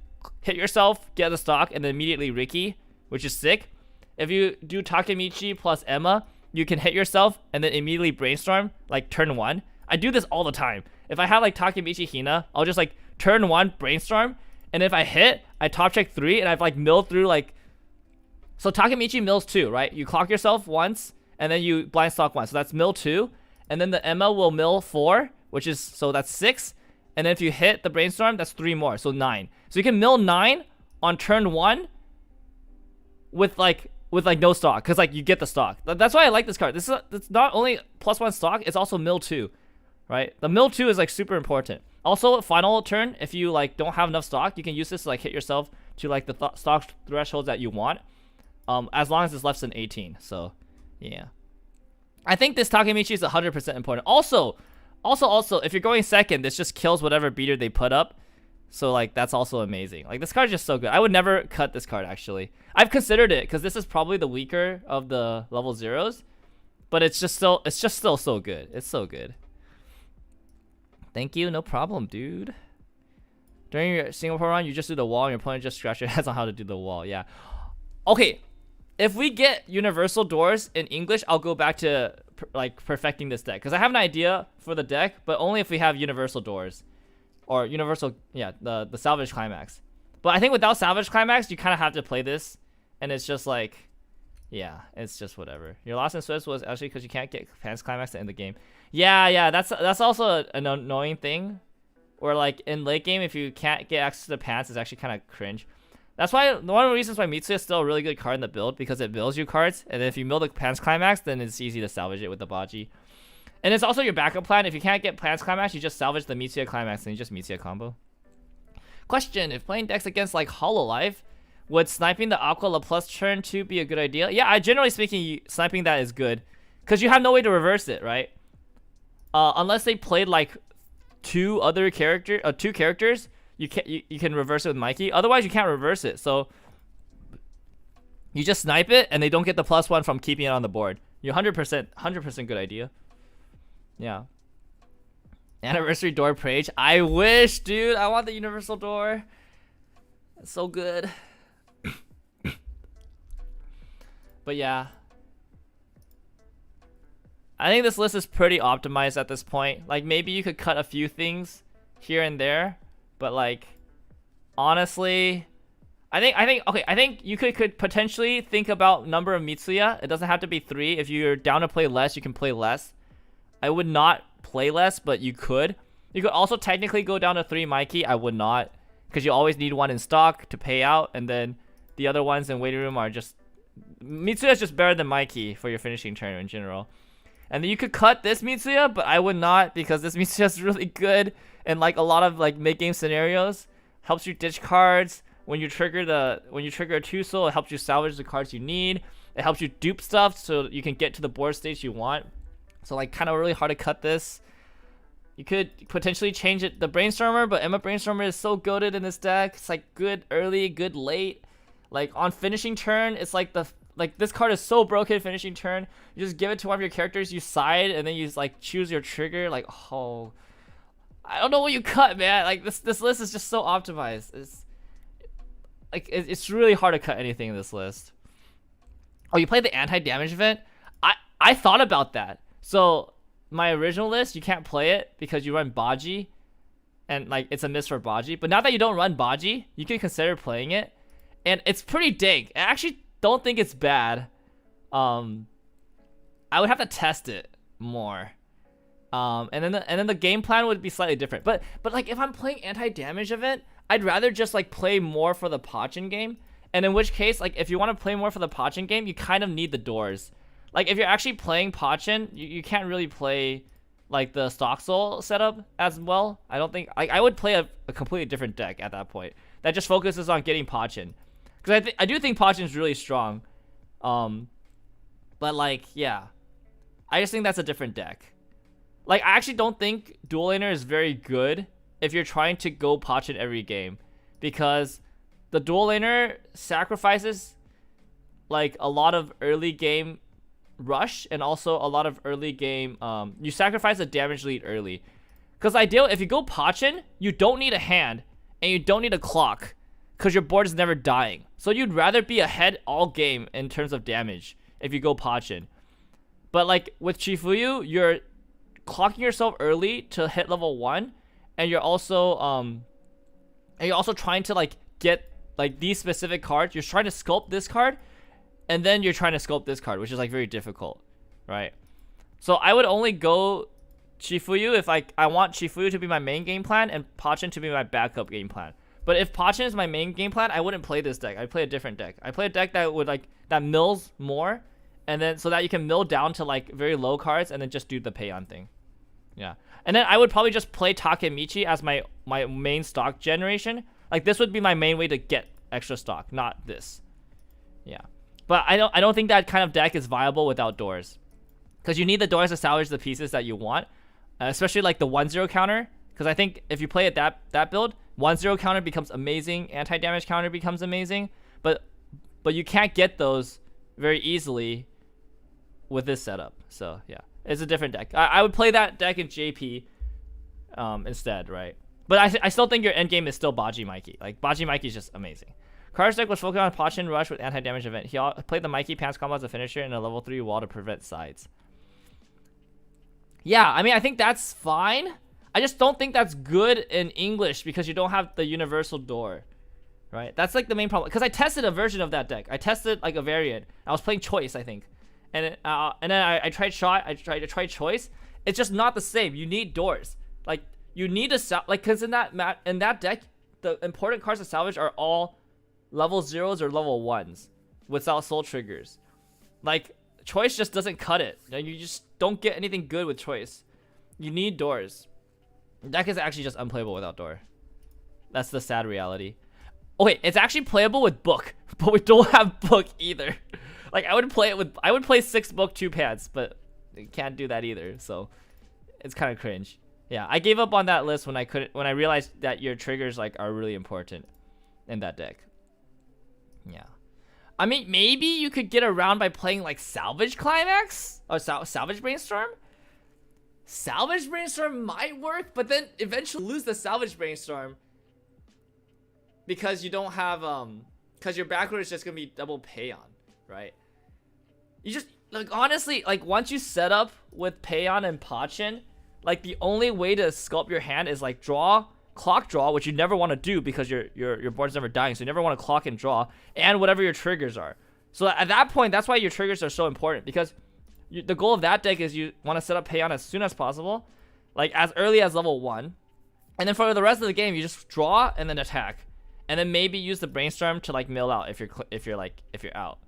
hit yourself, get the stock, and then immediately Ricky, which is sick. If you do Takemichi plus Emma, you can hit yourself and then immediately brainstorm like turn 1. I do this all the time. If I have like Takemichi Hina, I'll just like turn 1 brainstorm, and if I hit, I top check 3, and I've like milled through like. So Takemichi mills 2, right? You clock yourself once, and then you blind stock 1. So that's mill 2. And then the Emma will mill 4, which is, so that's 6. And then if you hit the brainstorm, that's 3 more. So 9. So you can mill 9 on turn 1 with like no stock. Because like you get the stock. That's why I like this card. It's not only +1 stock, it's also mill 2. Right? The mill 2 is like super important. Also, final turn, if you like don't have enough stock, you can use this to like hit yourself to like the stock thresholds that you want. As long as it's less than 18. So yeah, I think this Takemichi is 100% important. Also, if you're going second, this just kills whatever beater they put up. So like, that's also amazing. Like, this card is just so good. I would never cut this card, actually. I've considered it because this is probably the weaker of the level 0s, but it's just still so good. It's so good. Thank you. No problem, dude. During your Singapore run, you just do the wall and your opponent just scratch your heads on how to do the wall. Yeah. Okay. If we get universal doors in English, I'll go back to like perfecting this deck, because I have an idea for the deck, but only if we have universal doors or universal, yeah, the salvage climax. But I think without salvage climax, you kind of have to play this, and it's just like, yeah, it's just whatever. Your loss in Swiss was actually because you can't get pants climax to end the game. Yeah, that's also an annoying thing, or like in late game, if you can't get access to the pants, it's actually kind of cringe. That's why one of the reasons why Mitsuya is still a really good card in the build, because it builds you cards, and then if you mill the Pants Climax, then it's easy to salvage it with the Baji. And it's also your backup plan. If you can't get Pants Climax, you just salvage the Mitsuya Climax, and you just Mitsuya combo. Question: if playing decks against like Hololive, would sniping the Aqua La Plus turn 2 be a good idea? Yeah, generally speaking, sniping that is good, because you have no way to reverse it, right? Unless they played like two characters. You can reverse it with Mikey. Otherwise, you can't reverse it. So you just snipe it, and they don't get the +1 from keeping it on the board. You're 100% good idea. Yeah. Anniversary door Prage. I wish, dude. I want the universal door. It's so good. But yeah, I think this list is pretty optimized at this point. Like, maybe you could cut a few things here and there. But like, honestly, I think you could potentially think about number of Mitsuya. It doesn't have to be 3. If you're down to play less, you can play less. I would not play less, but you could. You could also technically go down to 3 Mikey. I would not, because you always need 1 in stock to pay out, and then the other ones in waiting room are just, Mitsuya is just better than Mikey for your finishing turn in general. And then you could cut this Mitsuya, but I would not, because this Mitsuya is really good in like a lot of like mid-game scenarios. Helps you ditch cards. When you trigger a 2 soul, it helps you salvage the cards you need. It helps you dupe stuff so you can get to the board stage you want. So like, kind of really hard to cut this. You could potentially change it, the Brainstormer, but Emma Brainstormer is so goated in this deck. It's like good early, good late. Like on finishing turn, it's like this card is so broken finishing turn. You just give it to one of your characters, you side, and then you just like choose your trigger. Like, oh, I don't know what you cut, man. Like this list is just so optimized. It's really hard to cut anything in this list. Oh, you played the anti-damage event? I thought about that. So my original list, you can't play it because you run Baji, and like it's a miss for Baji. But now that you don't run Baji, you can consider playing it, and it's pretty dank. I actually don't think it's bad. I would have to test it more. And then the game plan would be slightly different. But like if I'm playing anti-damage event, I'd rather just like play more for the Pachin game. And in which case, like if you want to play more for the Pachin game, you kind of need the doors. Like if you're actually playing Pachin, you can't really play like the stock soul setup as well. I don't think I would play a completely different deck at that point that just focuses on getting Pachin, because I do think Pachin is really strong. But like yeah, I just think that's a different deck. Like I actually don't think Dual Laner is very good if you're trying to go Pachin every game, because the Dual Laner sacrifices like a lot of early game rush and also a lot of early game you sacrifice a damage lead early. Because ideal, if you go Pachin, you don't need a hand and you don't need a clock because your board is never dying. So you'd rather be ahead all game in terms of damage if you go Pachin. But like with Chifuyu, you're clocking yourself early to hit level 1, and you're also trying to like get like these specific cards. You're trying to sculpt this card, and then you're trying to sculpt this card, which is like very difficult, right? So I would only go Chifuyu if I want Chifuyu to be my main game plan and Pachin to be my backup game plan. But if Pachin is my main game plan, I wouldn't play this deck. I'd play a different deck. I play a deck that would like that mills more, and then so that you can mill down to like very low cards and then just do the pay on thing. Yeah. And then I would probably just play Takemichi as my main stock generation. Like this would be my main way to get extra stock, not this. Yeah. But I don't think that kind of deck is viable without doors, because you need the doors to salvage the pieces that you want, especially like the 1-0 counter. Because I think if you play it that build, 1-0 counter becomes amazing, anti-damage counter becomes amazing, but you can't get those very easily with this setup. So yeah, it's a different deck. I would play that deck in JP instead, right? But I still think your end game is still Baji Mikey. Like Baji Mikey is just amazing. Car's deck was focused on Pachin Rush with anti-damage event. He played the Mikey Pants combo as a finisher and a level 3 wall to prevent sides. Yeah, I mean, I think that's fine. I just don't think that's good in English because you don't have the universal door, right? That's like the main problem. Because I tested a version of that deck. I tested like a variant. I was playing Choice, I think. And then I tried Shot. I tried Choice. It's just not the same. You need doors. Like, you need to like, because in that deck, the important cards to salvage are all level 0s or level 1s without soul triggers. Like Choice just doesn't cut it. You just don't get anything good with Choice. You need doors. The deck is actually just unplayable without door. That's the sad reality. Okay, it's actually playable with Book, but we don't have Book either. Like I would play 6 Book 2 pads, but you can't do that either. So it's kind of cringe. Yeah, I gave up on that list when I realized that your triggers like are really important in that deck. Yeah, I mean, maybe you could get around by playing like Salvage Climax or Salvage Brainstorm. Salvage Brainstorm might work, but then eventually lose the Salvage Brainstorm because you don't have because your backward is just gonna be double Payon, right? You just like honestly like once you set up with Payon and Pachin, like the only way to sculpt your hand is like clock draw, which you never want to do because your board's never dying, so you never want to clock and draw, and whatever your triggers are. So at that point, that's why your triggers are so important, because the goal of that deck is you want to set up Payon as soon as possible, like as early as level 1, and then for the rest of the game you just draw and then attack, and then maybe use the Brainstorm to like mill out if you're out.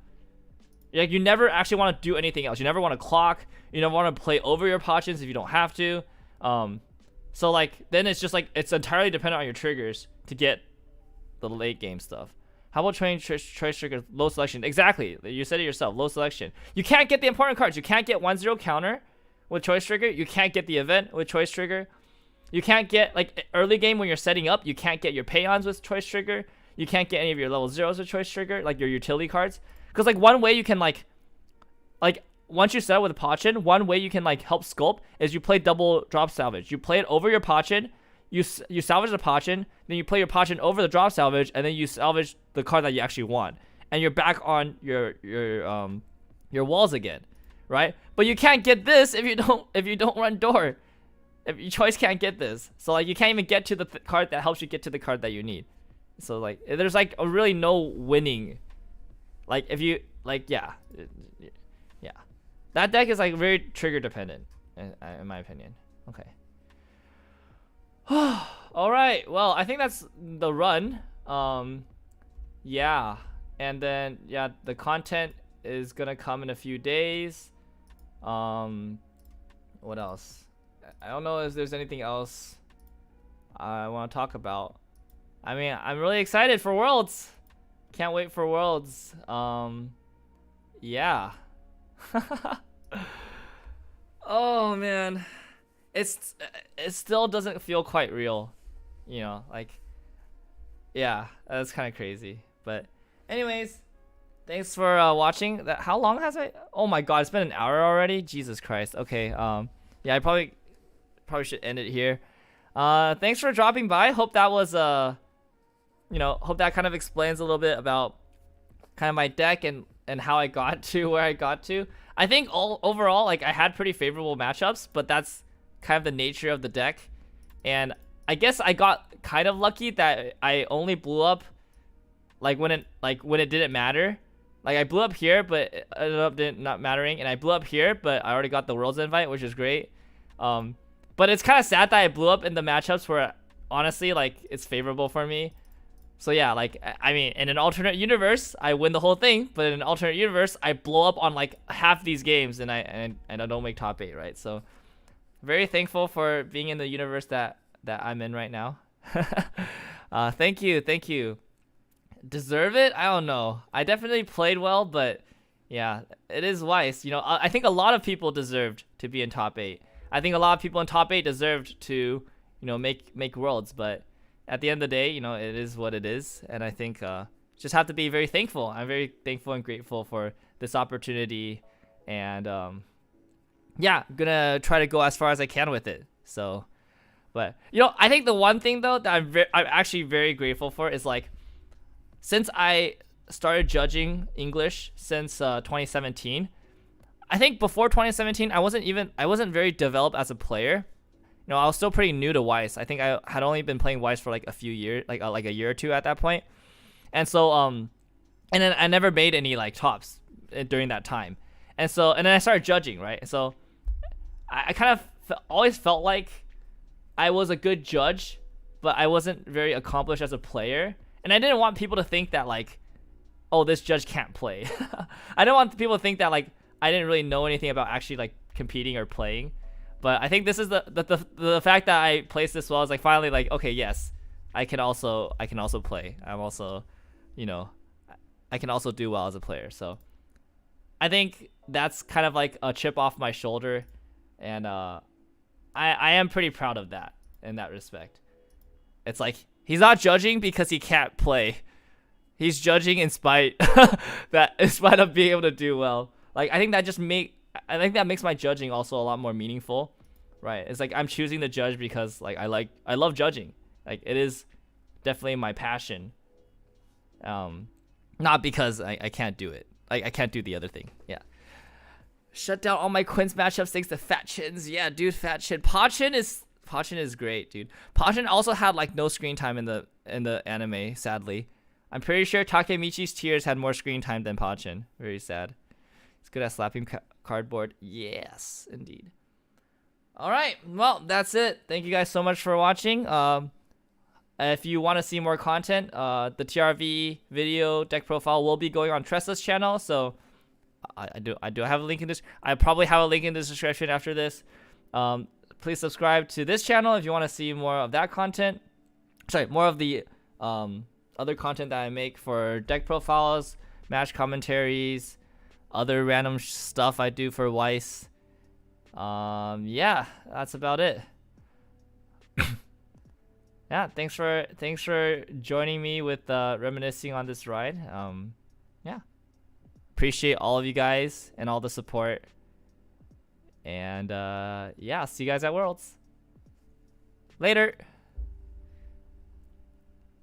Like you never actually want to do anything else. You never want to clock. You never want to play over your Pachins if you don't have to. So like then it's just like it's entirely dependent on your triggers to get the late game stuff. How about choice trigger, low selection? Exactly, you said it yourself, low selection. You can't get the important cards. You can't get 1-0 counter with choice trigger. You can't get the event with choice trigger. You can't get like early game when you're setting up. You can't get your Payons with choice trigger. You can't get any of your level 0s with choice trigger, like your utility cards. Because like one way you can like once you set up with a Pachin, one way you can like help sculpt is you play double drop salvage. You play it over your Pachin, you salvage the Pachin, then you play your Pachin over the drop salvage, and then you salvage the card that you actually want, and you're back on your walls again, right? But you can't get this if you don't run door. If your choice can't get this, so like you can't even get to the card that helps you get to the card that you need. So like there's like really no winning. Like if you like yeah, that deck is like very trigger dependent in my opinion. Okay. All right. Well, I think that's the run. Yeah, and then yeah, the content is gonna come in a few days. What else? I don't know if there's anything else I want to talk about. I mean, I'm really excited for Worlds. Can't wait for Worlds. Yeah. Oh man, it still doesn't feel quite real, you know, like yeah, that's kind of crazy. But anyways, thanks for watching. How long has I? Oh my god, it's been an hour already. Jesus Christ. Okay. Yeah, I probably should end it here. Thanks for dropping by. Hope that was you know, hope that kind of explains a little bit about kind of my deck and how I got to where I got to. I think overall, like, I had pretty favorable matchups, but that's kind of the nature of the deck. And I guess I got kind of lucky that I only blew up like when it didn't matter. Like I blew up here, but it ended up not mattering, and I blew up here, but I already got the Worlds invite, which is great. But it's kind of sad that I blew up in the matchups where honestly, like, it's favorable for me. So yeah, like, I mean, in an alternate universe, I win the whole thing, but in an alternate universe, I blow up on like half these games and I don't make top 8, right? So very thankful for being in the universe that I'm in right now. Thank you. Deserve it? I don't know. I definitely played well, but yeah, it is Weiss. You know, I think a lot of people deserved to be in top 8. I think a lot of people in top 8 deserved to, you know, make Worlds, but at the end of the day, you know, it is what it is, and I think just have to be very thankful. I'm very thankful and grateful for this opportunity, and yeah, I'm gonna try to go as far as I can with it. So, but you know, I think the one thing though that I'm actually very grateful for is, like, since I started judging English since 2017, I think before 2017 I wasn't very developed as a player. You know, I was still pretty new to Weiss. I think I had only been playing Weiss for like a few years, like a year or two at that point. And so and then I never made any like tops during that time. And then I started judging, right? So I kind of always felt like I was a good judge, but I wasn't very accomplished as a player. And I didn't want people to think that, like, oh, this judge can't play. I didn't want people to think that, like, I didn't really know anything about actually like competing or playing. But I think this is the fact that I placed this well is like finally like, okay, yes, I can also play. I'm also, you know, I can also do well as a player. So I think that's kind of like a chip off my shoulder, and I am pretty proud of that in that respect. It's like he's not judging because he can't play. He's judging in spite of being able to do well. Like I think that makes my judging also a lot more meaningful, right? It's like I'm choosing to judge because like I love judging. Like it is definitely my passion. Not because I can't do it. Like I can't do the other thing. Yeah. Shut down all my Quince matchups thanks to Fat Chins. Yeah, dude, Fat Chin. Pachin is great, dude. Pachin also had like no screen time in the anime, sadly. I'm pretty sure Takemichi's Tears had more screen time than Pachin. Very sad. It's good at slapping cardboard. Yes, indeed. All right. Well, that's it. Thank you guys so much for watching. If you want to see more content, the TRV video deck profile will be going on Tressa's channel. So I do have a link in this. I probably have a link in the description after this. Please subscribe to this channel if you want to see more of that content. Sorry, more of the other content that I make for deck profiles, match commentaries, other random stuff I do for Weiss. Yeah, that's about it. Yeah, thanks for joining me with reminiscing on this ride. Yeah, appreciate all of you guys and all the support. And yeah, see you guys at Worlds. Later.